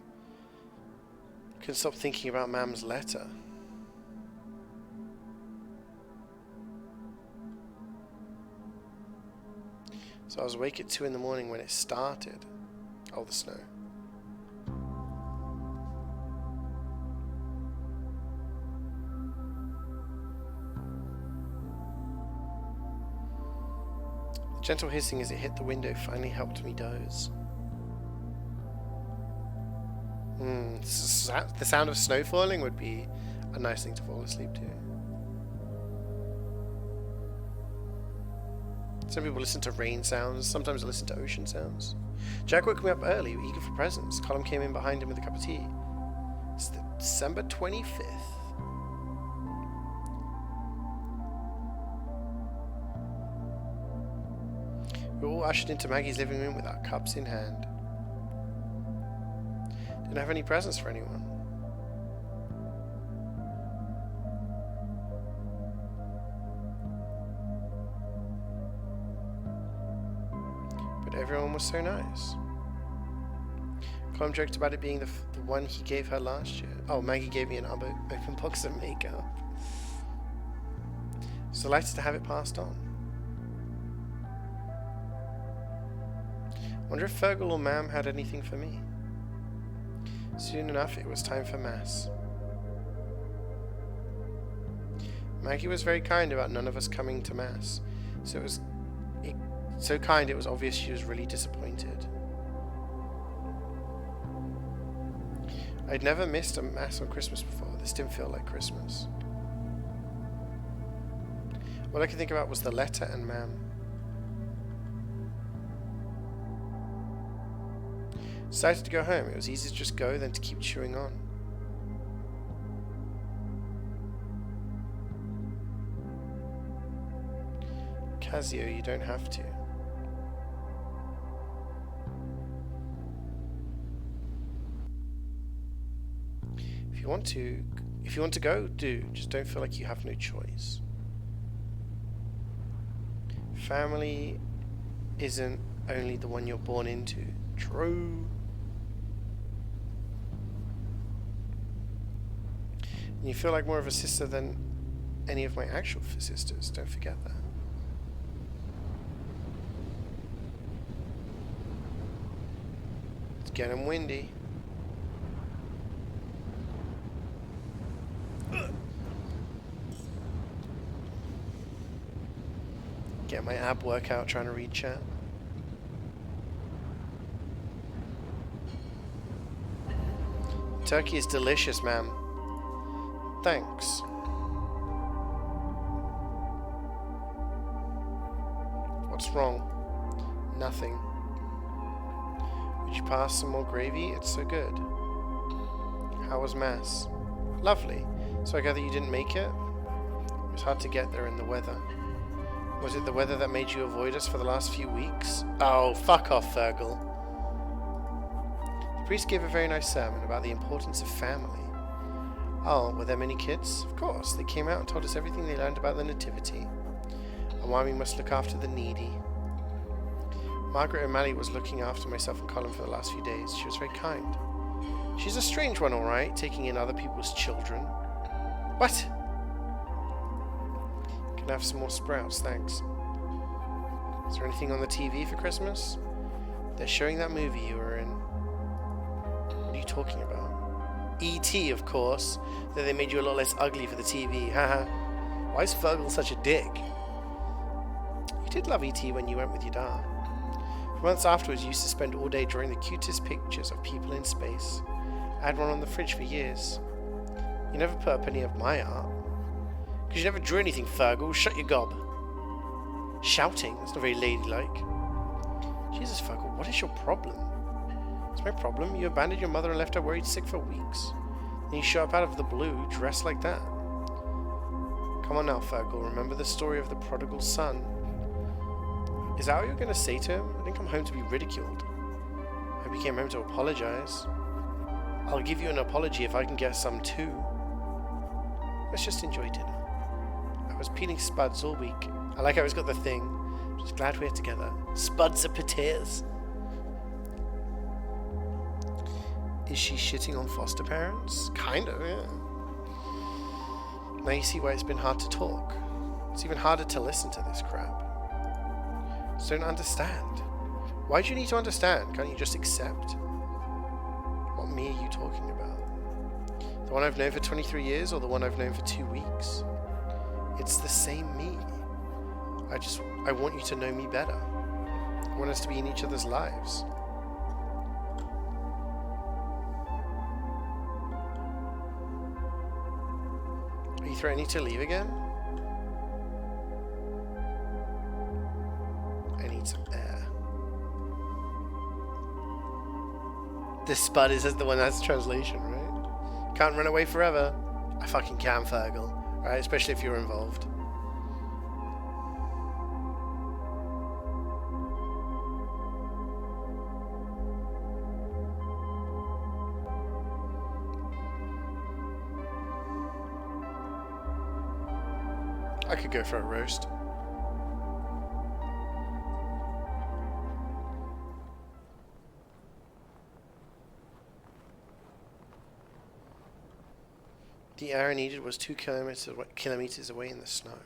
Couldn't stop thinking about Mam's letter. So I was awake at 2 in the morning when it started. Oh, the snow. The gentle hissing as it hit the window finally helped me doze. The sound of snow falling would be a nice thing to fall asleep to. Some people listen to rain sounds, sometimes I listen to ocean sounds. Jack woke me up early, eager for presents. Colin came in behind him with a cup of tea. It's December 25th. We were all ushered into Maggie's living room with our cups in hand. Didn't have any presents for anyone. But everyone was so nice. Colin joked about it being the one he gave her last year. Oh, Maggie gave me an open box of makeup. So delighted to have it passed on. Wonder if Fergal or Mam had anything for me. Soon enough, it was time for Mass. Maggie was very kind about none of us coming to Mass, so it was so kind it was obvious she was really disappointed. I'd never missed a Mass on Christmas before. This didn't feel like Christmas. All I could think about was the letter and Mam. Decided to go home. It was easier to just go than to keep chewing on. Casio, you don't have to. If you want to go, do. Just don't feel like you have no choice. Family isn't only the one you're born into. True. And you feel like more of a sister than any of my actual sisters. Don't forget that. It's getting windy. Get my ab workout trying to read chat. Turkey is delicious, ma'am. Thanks. What's wrong? Nothing. Would you pass some more gravy? It's so good. How was Mass? Lovely. So I gather you didn't make it? It was hard to get there in the weather. Was it the weather that made you avoid us for the last few weeks? Oh, fuck off, Fergal. The priest gave a very nice sermon about the importance of family. Oh, were there many kids? Of course, they came out and told us everything they learned about the nativity, and why we must look after the needy. Margaret O'Malley was looking after myself and Colin for the last few days. She was very kind. She's a strange one, all right, taking in other people's children. What? Can I have some more sprouts, thanks. Is there anything on the TV for Christmas? They're showing that movie you were in. What are you talking about? E.T., of course. Though they made you a lot less ugly for the TV. Haha. Why is Fergal such a dick? You did love E.T. when you went with your dad. For months afterwards, you used to spend all day drawing the cutest pictures of people in space. I had one on the fridge for years. You never put up any of my art. Because you never drew anything, Fergal. Shut your gob. Shouting? That's not very ladylike. Jesus, Fergal, what is your problem? It's my problem. You abandoned your mother and left her worried sick for weeks. Then you show up out of the blue, dressed like that. Come on now, Fergal. Remember the story of the prodigal son? Is that what you're going to say to him? I didn't come home to be ridiculed. I hope you came home to apologize. I'll give you an apology if I can get some too. Let's just enjoy dinner. I was peeling spuds all week. I like how he's got the thing. I'm just glad we're together. Spuds are potatoes. Is she shitting on foster parents? Kind of, yeah. Now you see why it's been hard to talk. It's even harder to listen to this crap. Just don't understand. Why do you need to understand? Can't you just accept? What me are you talking about? The one I've known for 23 years or the one I've known for 2 weeks? It's the same me. I want you to know me better. I want us to be in each other's lives. Are you threatening to leave again? I need some air. This spud is the one that's translation, right? Can't run away forever. I fucking can, Fergal. Right? Especially if you're involved. I could go for a roast. The air I needed was 2 kilometers away in the snow.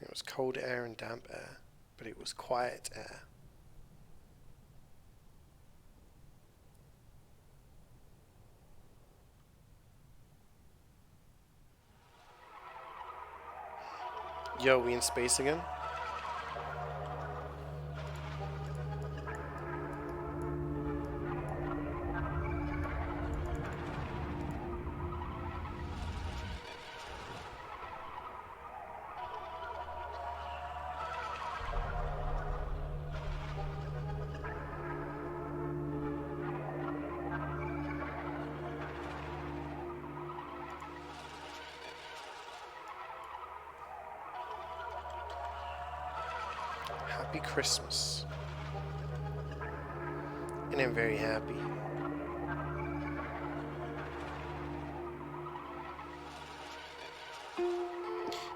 It was cold air and damp air, but it was quiet air. Yo, we in space again? Happy Christmas. And I'm very happy.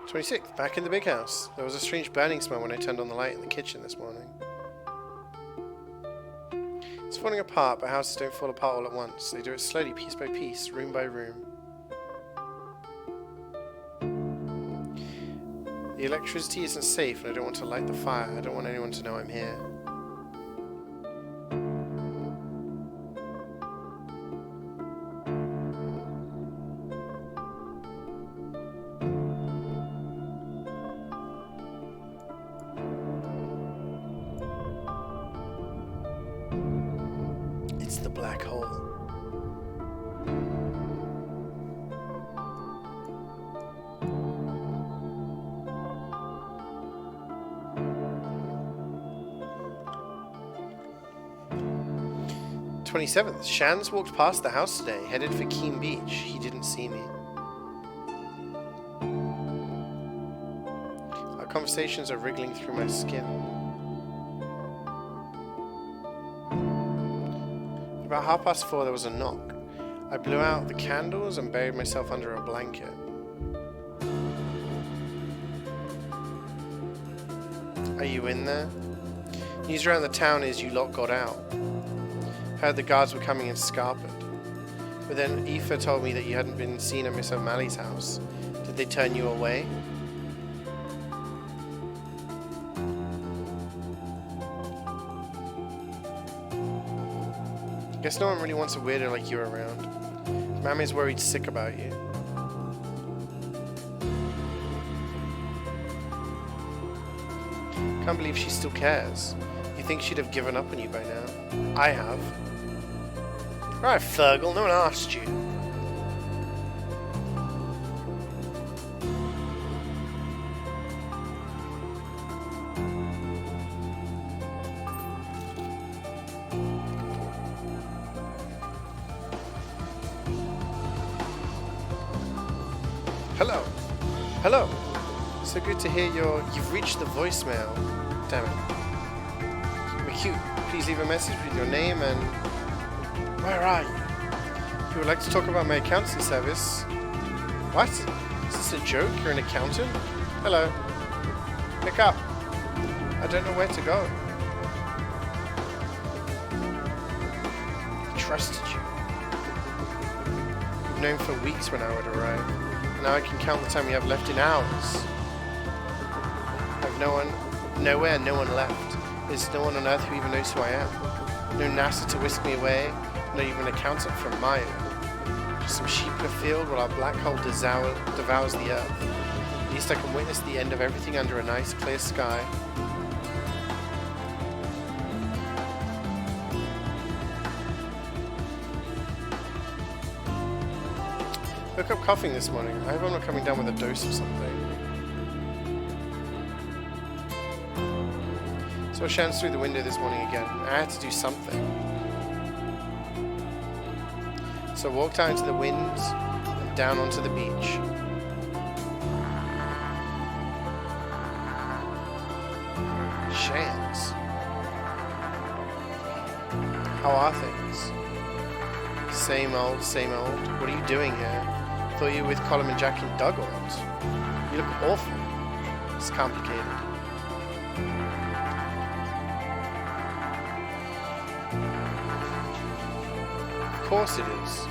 "26th, back in the big house. There was a strange burning smell when I turned on the light in the kitchen this morning. It's falling apart, but houses don't fall apart all at once. They do it slowly, piece by piece, room by room. The electricity isn't safe and I don't want to light the fire. I don't want anyone to know I'm here. It's the black hole. "27th, Shans walked past the house today, headed for Keene Beach. He didn't see me. Our conversations are wriggling through my skin. About 4:30 there was a knock. I blew out the candles and buried myself under a blanket. Are you in there? News around the town is you lot got out. Heard the guards were coming in Scarpet. But then Aoife told me that you hadn't been seen at Miss O'Malley's house. Did they turn you away? Guess no one really wants a weirdo like you around. Mammy's worried sick about you. Can't believe she still cares. You think she'd have given up on you by now? I have. Right, Fergal, no one asked you. Hello. So good to hear you've reached the voicemail. Damn it. McHugh, please leave a message with your name and... Where are you? If you would like to talk about my accounting service... What? Is this a joke? You're an accountant? Hello. Pick up. I don't know where to go. I trusted you. We've known for weeks when I would arrive. Now I can count the time we have left in hours. I've no one left. There's no one on Earth who even knows who I am. No NASA to whisk me away. Not even an accountant from Maya. Just some sheep in a field while our black hole devours the Earth. At least I can witness the end of everything under a nice clear sky. Woke up coughing this morning. I hope I'm not coming down with a dose of something. Saw Shans through the window this morning again. I had to do something. So I walked out into the wind and down onto the beach. Shans. How are things? Same old, same old. What are you doing here? Thought you were with Colin and Jack and Doug or what? You look awful. It's complicated. Of course it is.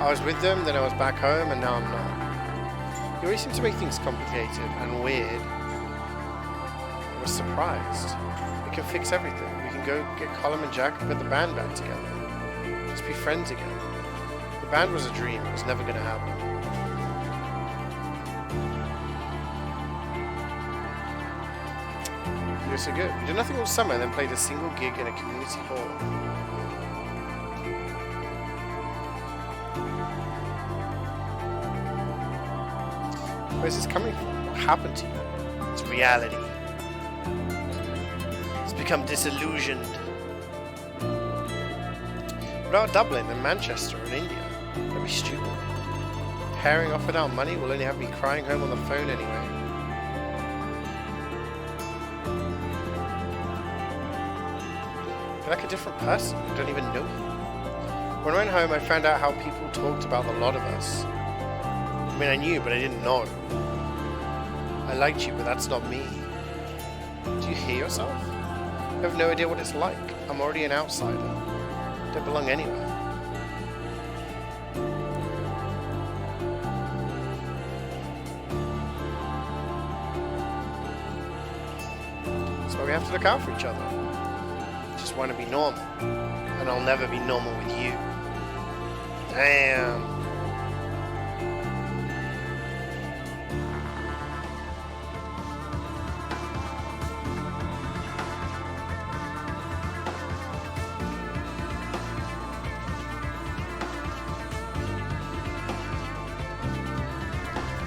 I was with them, then I was back home, and now I'm not. You always seem to make things complicated and weird. I was surprised. We can fix everything. We can go get Colin and Jack and put the band back together. Let's be friends again. The band was a dream. It was never going to happen. You were so good. You did nothing all summer and then played a single gig in a community hall. Where's this coming from? What happened to you? It's reality. It's become disillusioned. What about Dublin and Manchester and India? Don't be stupid. Pairing off without money will only have me crying home on the phone anyway. You're like a different person. You don't even know me. When I went home, I found out how people talked about the lot of us. I mean, I knew, but I didn't know. I liked you, but that's not me. Do you hear yourself? You have no idea what it's like. I'm already an outsider. Don't belong anywhere. That's why we have to look out for each other. Just want to be normal. And I'll never be normal with you. Damn.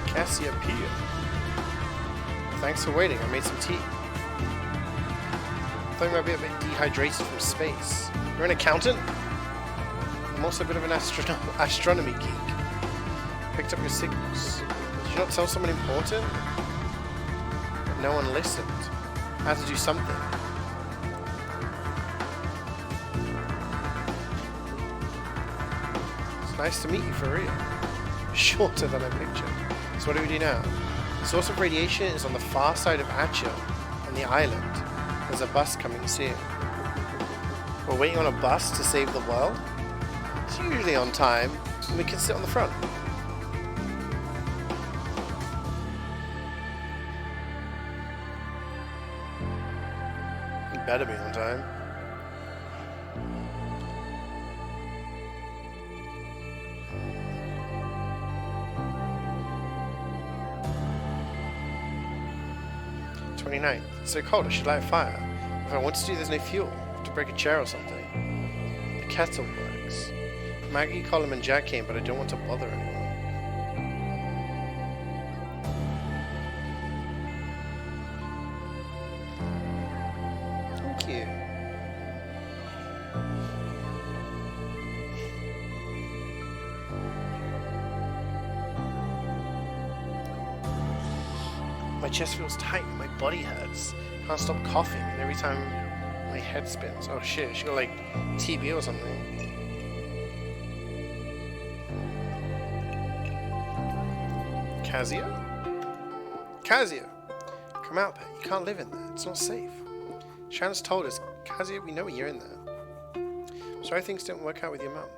Cassiopeia. Thanks for waiting. I made some tea. I thought you might be a bit dehydrated from space. You're an accountant? I'm also a bit of an astronomy geek. Picked up your signals. Did you not tell someone important? No one listened. I had to do something. It's nice to meet you for real. Shorter than I pictured. So what do we do now? The source of radiation is on the far side of Achil, on the island. There's a bus coming soon. We're waiting on a bus to save the world? It's usually on time, and we can sit on the front. It better be on time. It's so cold, I should light a fire. If I want to do, there's no fuel. I have to break a chair or something. The kettle works. Maggie, Colin, and Jack came, but I don't want to bother anyone. Thank you. chest feels tight and my body hurts. Can't stop coughing, and every time my head spins. Oh shit, she got like TB or something. Kazia? Kazia! Come out there. You can't live in there. It's not safe. Shanna's told us. Kazia, we know you're in there. Sorry things didn't work out with your mum.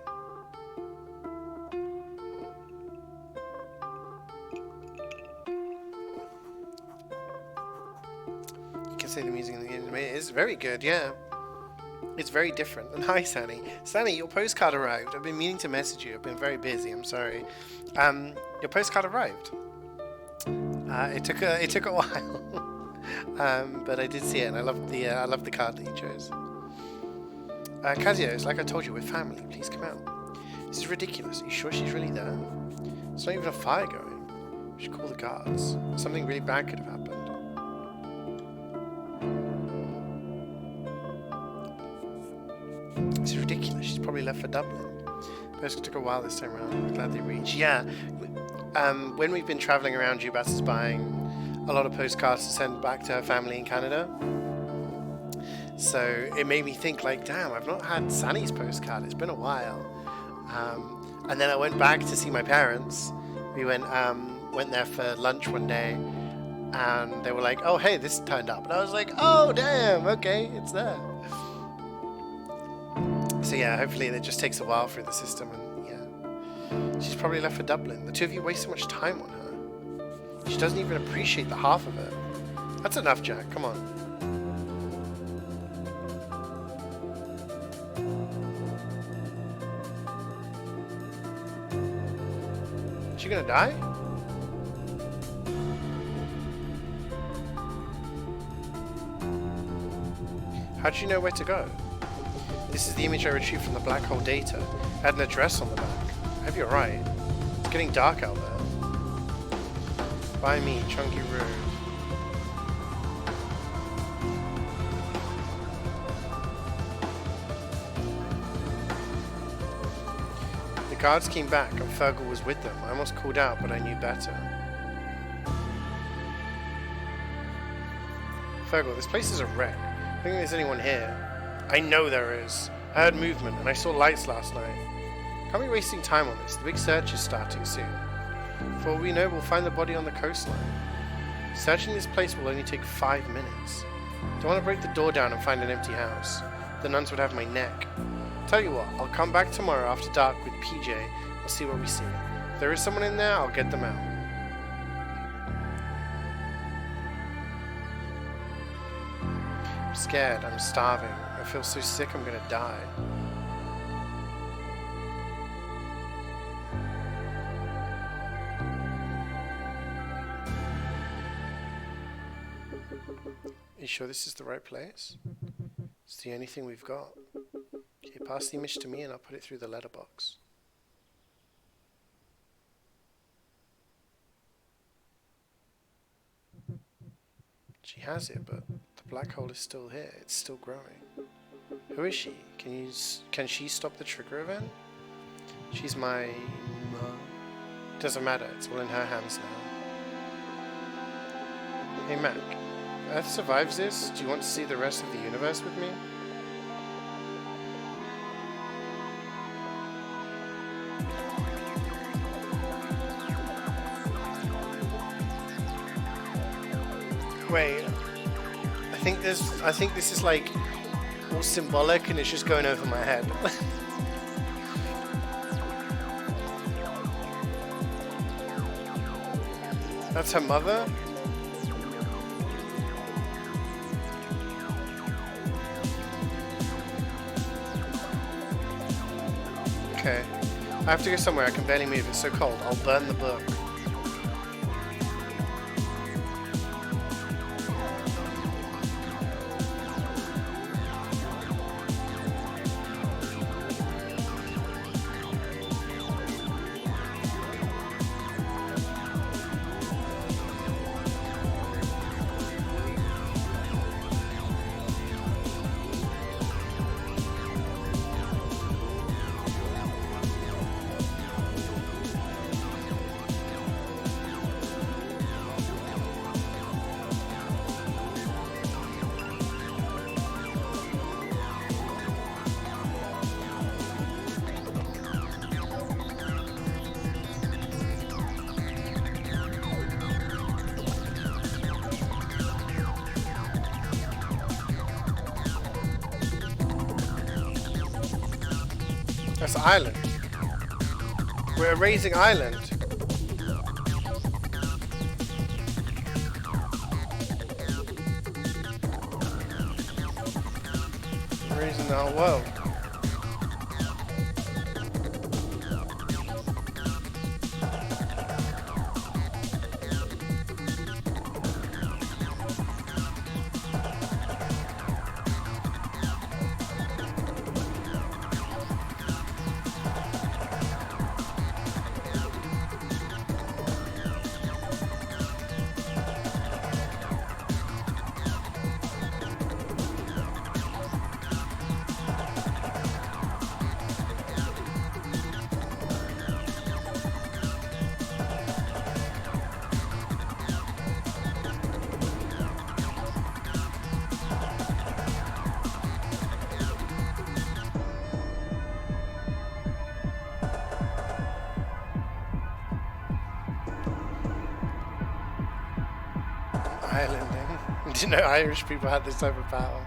You can say the music in the anime is very good, yeah. It's very different. And hi, Sunny. Sunny, your postcard arrived. I've been meaning to message you. I've been very busy. I'm sorry. Your postcard arrived. It took a while, but I did see it, and I love the card that you chose. Kazio, it's like I told you, we're family. Please come out. This is ridiculous. Are you sure she's really there? There's not even a fire going. We should call the guards. Something really bad could have happened. This is ridiculous. She's probably left for Dublin. Post took a while this time around. I'm glad they reached. Yeah. When we've been traveling around, Jubas is buying a lot of postcards to send back to her family in Canada. So it made me think, like, damn, I've not had Sunny's postcard. It's been a while. And then I went back to see my parents. We went there for lunch one day, and they were like, oh, hey, this turned up. And I was like, oh, damn, okay, it's there. So yeah, hopefully it just takes a while through the system, and yeah. She's probably left for Dublin. The two of you waste so much time on her. She doesn't even appreciate the half of it. That's enough, Jack. Come on. Is she gonna die? How did you know where to go? This is the image I retrieved from the black hole data. It had an address on the back. I hope you're right. It's getting dark out there. By me, Chunky Road. The guards came back and Fergal was with them. I almost called out, but I knew better. Fergal, this place is a wreck. I don't think there's anyone here. I know there is. I heard movement and I saw lights last night. Can't be wasting time on this. The big search is starting soon. For all we know, we'll find the body on the coastline. Searching this place will only take 5 minutes. Don't want to break the door down and find an empty house. The nuns would have my neck. Tell you what, I'll come back tomorrow after dark with PJ. We'll see what we see. If there is someone in there, I'll get them out. I'm scared. I'm starving. I feel so sick I'm gonna die. Are you sure this is the right place? It's the only thing we've got. Okay, pass the image to me and I'll put it through the letterbox. She has it, but the black hole is still here. It's still growing. Who is she? Can she stop the trigger event? She's my mom. Doesn't matter. It's all in her hands now. Hey Mac, Earth survives this. Do you want to see the rest of the universe with me? Wait. I think this is like all symbolic and it's just going over my head. That's her mother? Okay. I have to go somewhere. I can barely move. It's so cold. I'll burn the book. That's island. We're erasing island. Erasing the whole world. Islanding. Didn't know Irish people had this type of power.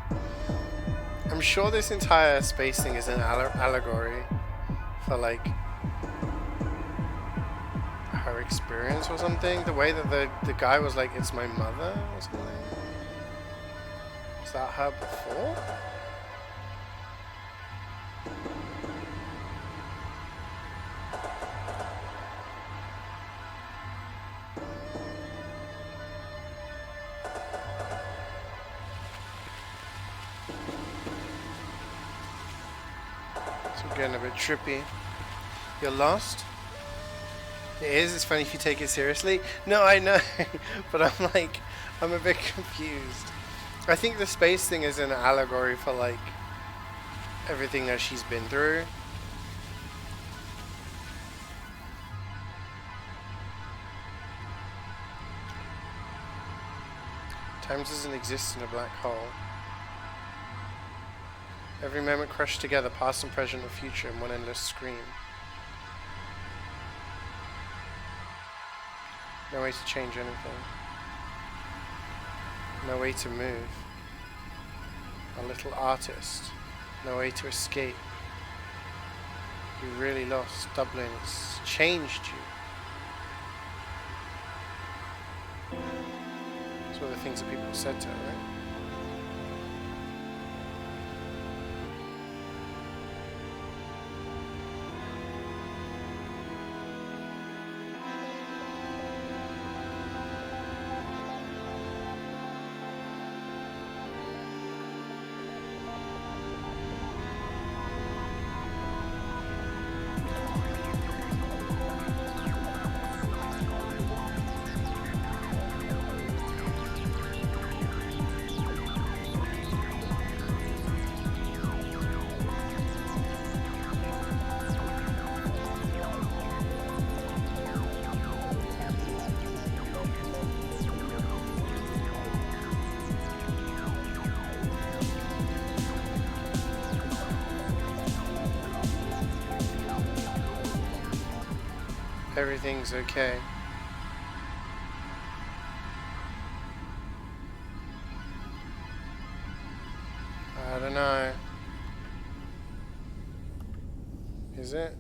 I'm sure this entire space thing is an allegory for like her experience or something. The way that the guy was like, "It's my mother" or something. Was that her before? Getting a bit trippy. You're lost? It is. It's funny if you take it seriously. No, I know. But I'm a bit confused. I think the space thing is an allegory for like everything that she's been through. Time doesn't exist in a black hole. Every moment crushed together, past and present and future in one endless scream. No way to change anything. No way to move. A little artist. No way to escape. You really lost. Dublin. It's changed you. Those were the things that people said to her, right? Everything's okay. I don't know. Is it?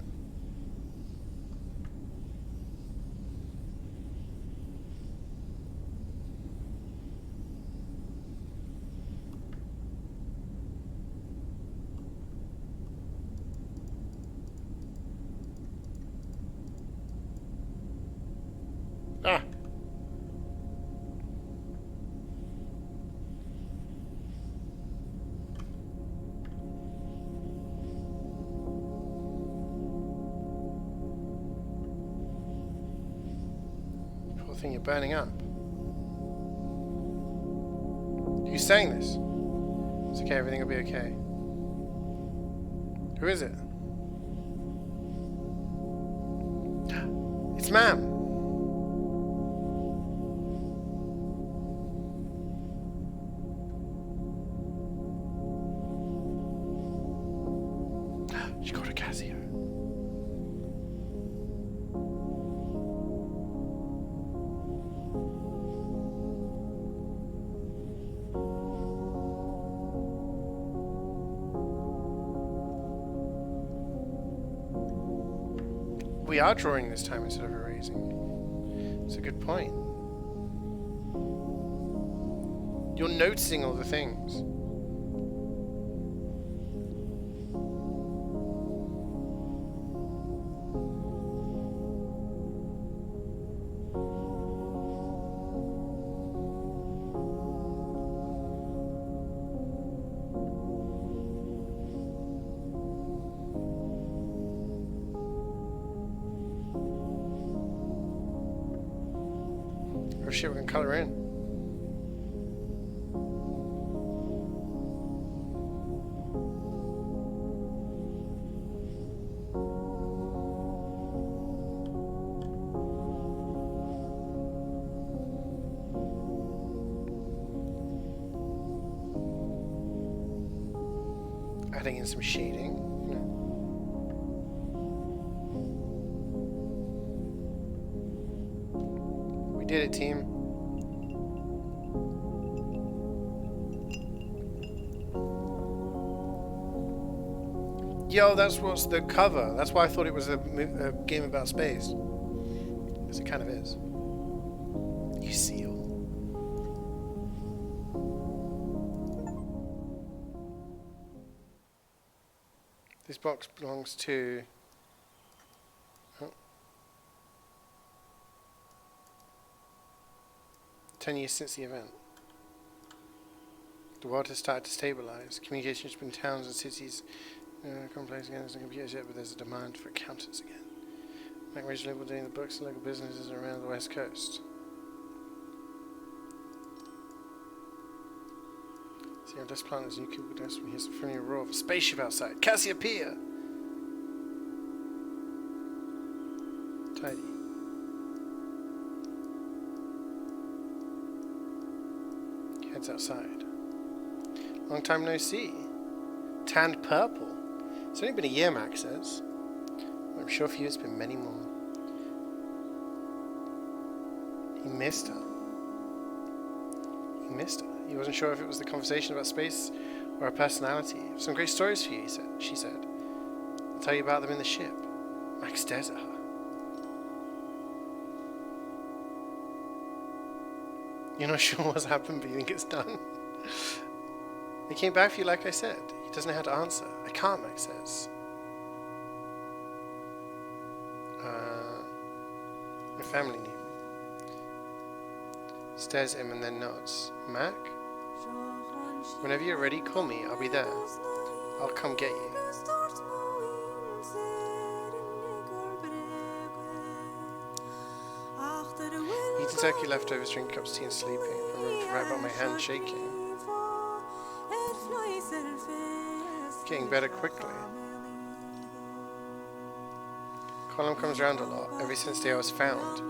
Ah. Poor thing, you're burning up. Who's saying this? It's okay, everything will be okay. Who is it? It's Ma'am. She got a Casio. we are drawing this time instead of erasing. It's a good point. You're noticing all the things. Oh shit, we can color in. Adding in some shading. We did it, team. Yo, that's what's the cover. That's why I thought it was a game about space. Because it kind of is. You seal. This box belongs to... Oh. 10 years since the event. The world has started to stabilize. Communications between towns and cities complex again. There's no computers yet, but there's a demand for accountants again. Language label doing the books and local businesses around the west coast. See, our desk plant is new cubicle desk. We hear some familiar roar of a spaceship outside. Cassiopeia! Tidy. He heads outside. Long time no see. Tanned purple. It's only been a year, Max says. I'm sure for you it's been many more. He missed her. He missed her. He wasn't sure if it was the conversation about space or her personality. Some great stories for you, she said. I'll tell you about them in the ship. Max stares at her. You're not sure what's happened, but you think it's done? He came back for you like I said. He doesn't know how to answer. I can't, Max says. My family need me. Stares at him and then nods. Mac? Whenever you're ready, call me. I'll be there. I'll come get you. Eating turkey leftovers, drinking cups of tea and sleeping. I remember right about my hand shaking. Getting better quickly. Colin comes around a lot, ever since the day I was found.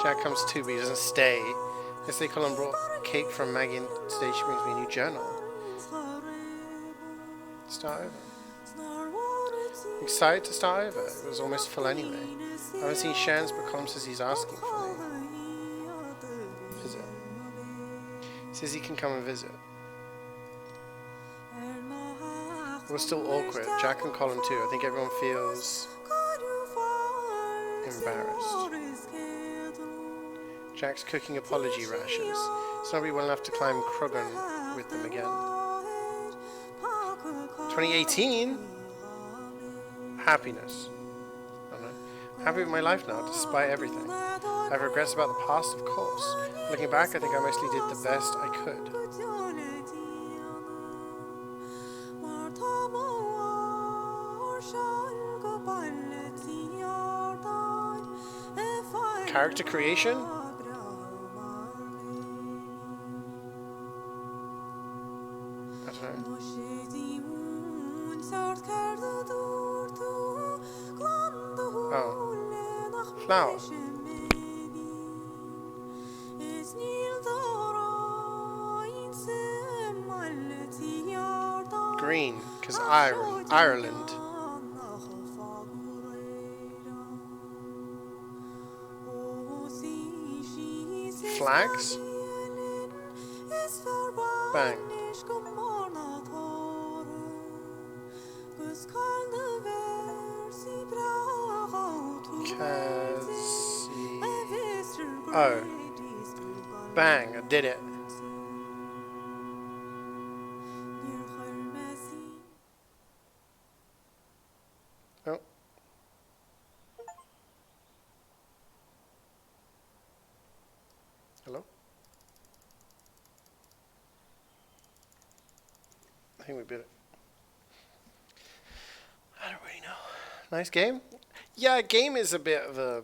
Jack comes too, but he doesn't stay. Yesterday Colin brought cake from Maggie and today she brings me a new journal. Start over. Excited to start over. It was almost full anyway. I haven't seen Shans, but Colin says he's asking for me. Visit. He says he can come and visit. It was still awkward. Jack and Colin too. I think everyone feels embarrassed. Jack's cooking apology rashes. It's not really well enough to climb Kruggan with them again. 2018? Happiness. I don't know. I'm happy with my life now, despite everything. I have regrets about the past, of course. Looking back, I think I mostly did the best I could. Character creation? I don't know. Oh. Flower. Green, because Ireland. Flags? Bang. Okay. Oh. Bang, I did it. Oh. Hello? I think we beat it. I don't really know. Nice game? Yeah, game is a bit of a...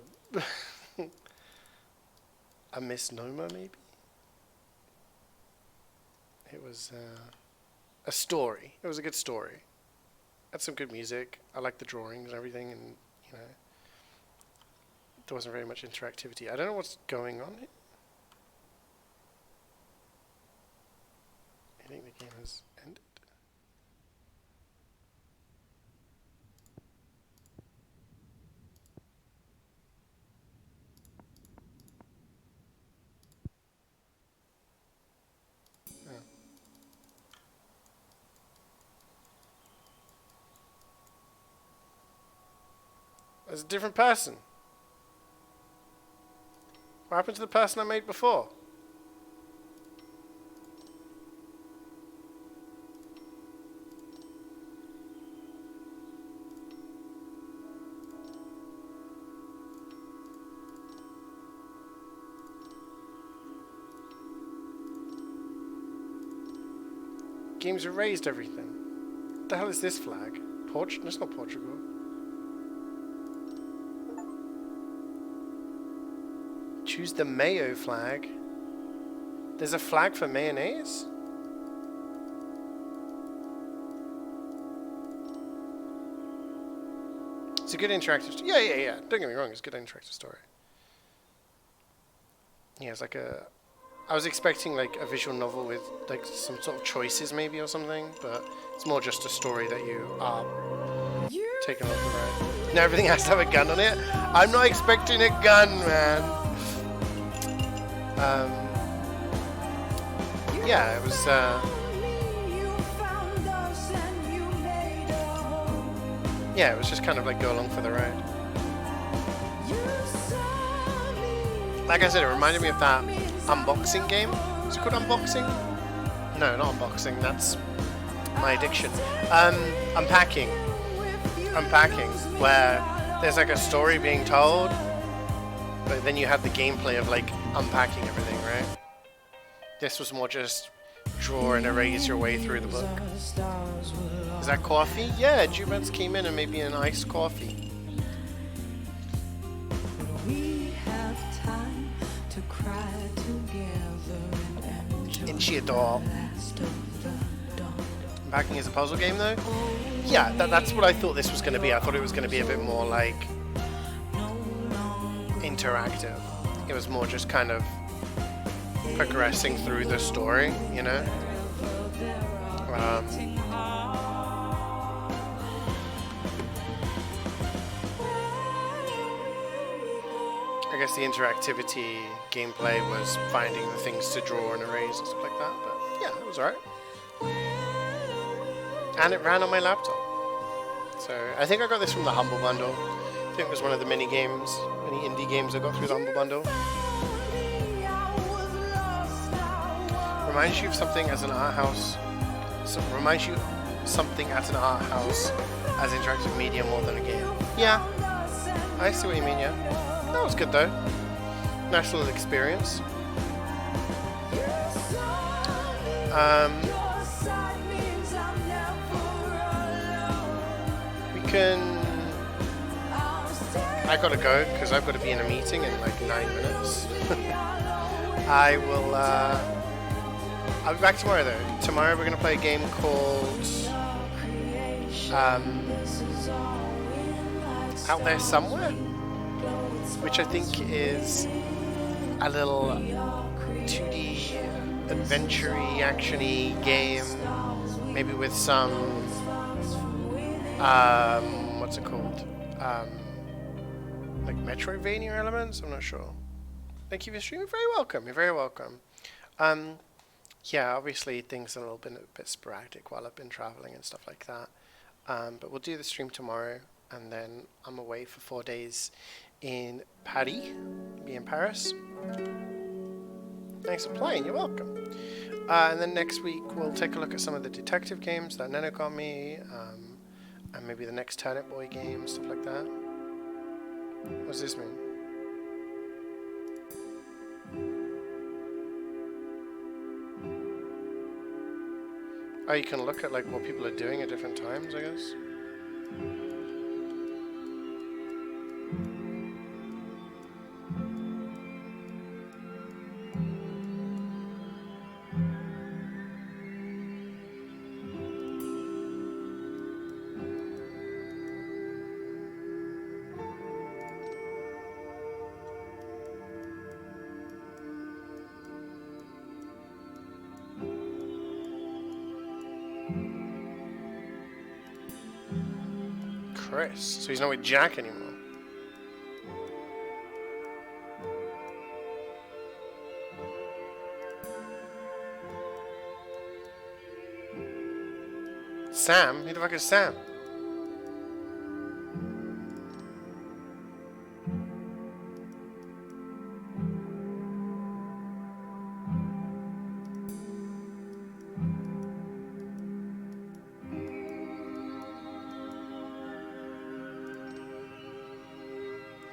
a misnomer, maybe? It was a story. It was a good story. Had some good music. I liked the drawings and everything, and, you know, there wasn't very much interactivity. I don't know what's going on here. I think the game has ended. Oh. There's a different person. What happened to the person I made before? Games erased everything. What the hell is this flag? That's not Portugal. Choose the mayo flag. There's a flag for mayonnaise? It's a good interactive story. Yeah. Don't get me wrong, it's a good interactive story. Yeah, it's like a... I was expecting like a visual novel with like some sort of choices maybe or something, but it's more just a story that you are taking on the ride. Now everything has to have a gun on it. I'm not expecting a gun, man. Yeah, it was yeah, it was just kind of like go along for the ride. Like I said, it reminded me of that unboxing game. Is it called unboxing? No, not unboxing. That's my addiction. Unpacking, where there's like a story being told, but then you have the gameplay of like unpacking everything, right? This was more just draw and erase your way through the book. Is that coffee? Yeah, Juvens came in and made me an iced coffee. Doll. Unpacking is a puzzle game though? Yeah, that's what I thought this was going to be. I thought it was going to be a bit more like interactive. It was more just kind of progressing through the story, you know? I guess the interactivity gameplay was finding the things to draw and erase and stuff like that, but yeah, it was alright. And it ran on my laptop. So I think I got this from the Humble Bundle. I think it was one of the mini indie games I got through the Humble Bundle. Reminds you of something as an art house. Reminds you something at an art house as interactive media more than a game. Yeah, I see what you mean, yeah. That was good though. Nice little experience. I gotta go because I've got to be in a meeting in like 9 minutes. I'll be back tomorrow though. Tomorrow we're gonna play a game called Out There Somewhere, which I think is a little 2D adventure-y, action-y game, maybe with some what's it called? Like Metroidvania elements? I'm not sure. Thank you for streaming. You're very welcome. You're very welcome. Yeah, obviously things are a bit sporadic while I've been traveling and stuff like that. But we'll do the stream tomorrow, and then I'm away for 4 days in Paris, be in Paris. Thanks for playing. You're welcome. And then next week we'll take a look at some of the detective games that Neno got me, and maybe the next Turnip Boy game, stuff like that. What does this mean? Oh, you can look at like what people are doing at different times, I guess. Chris. So he's not with Jack anymore. Sam? Who the fuck is Sam?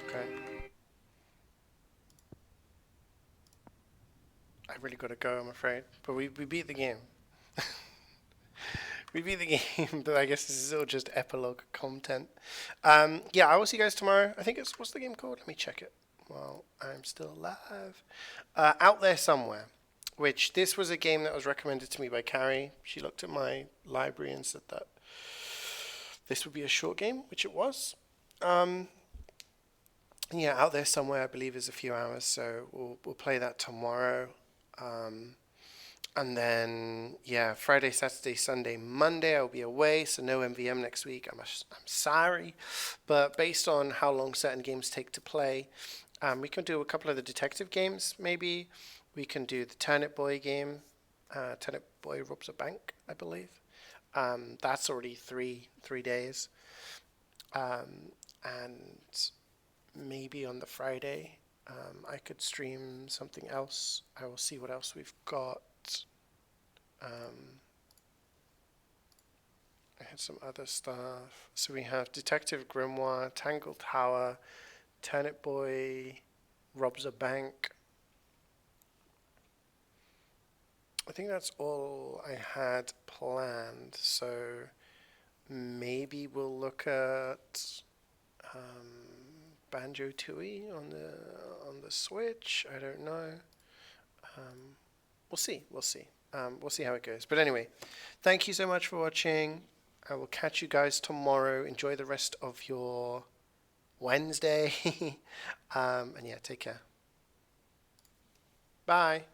Okay. I really gotta go, I'm afraid. But we beat the game. We beat the game, but I guess this is all just epilogue content. Yeah, I will see you guys tomorrow. I think it's, what's the game called? Let me check it while I'm still alive. Out There Somewhere, which this was a game that was recommended to me by Carrie. She looked at my library and said that this would be a short game, which it was. Yeah, Out There Somewhere, I believe, is a few hours, so we'll play that tomorrow. And then, yeah, Friday, Saturday, Sunday, Monday, I'll be away, so no MVM next week. I'm sorry. But based on how long certain games take to play, we can do a couple of the detective games, maybe. We can do the Turnip Boy game. Turnip Boy robs a bank, I believe. That's already three days. And maybe on the Friday, I could stream something else. I will see what else we've got. I had some other stuff. So we have Detective Grimoire, Tangle Tower, Turnip Boy robs a bank. I think that's all I had planned. So maybe we'll look at Banjo-Tooie on the Switch. I don't know. We'll see. We'll see. We'll see how it goes. But anyway, thank you so much for watching. I will catch you guys tomorrow. Enjoy the rest of your Wednesday. And yeah, take care. Bye.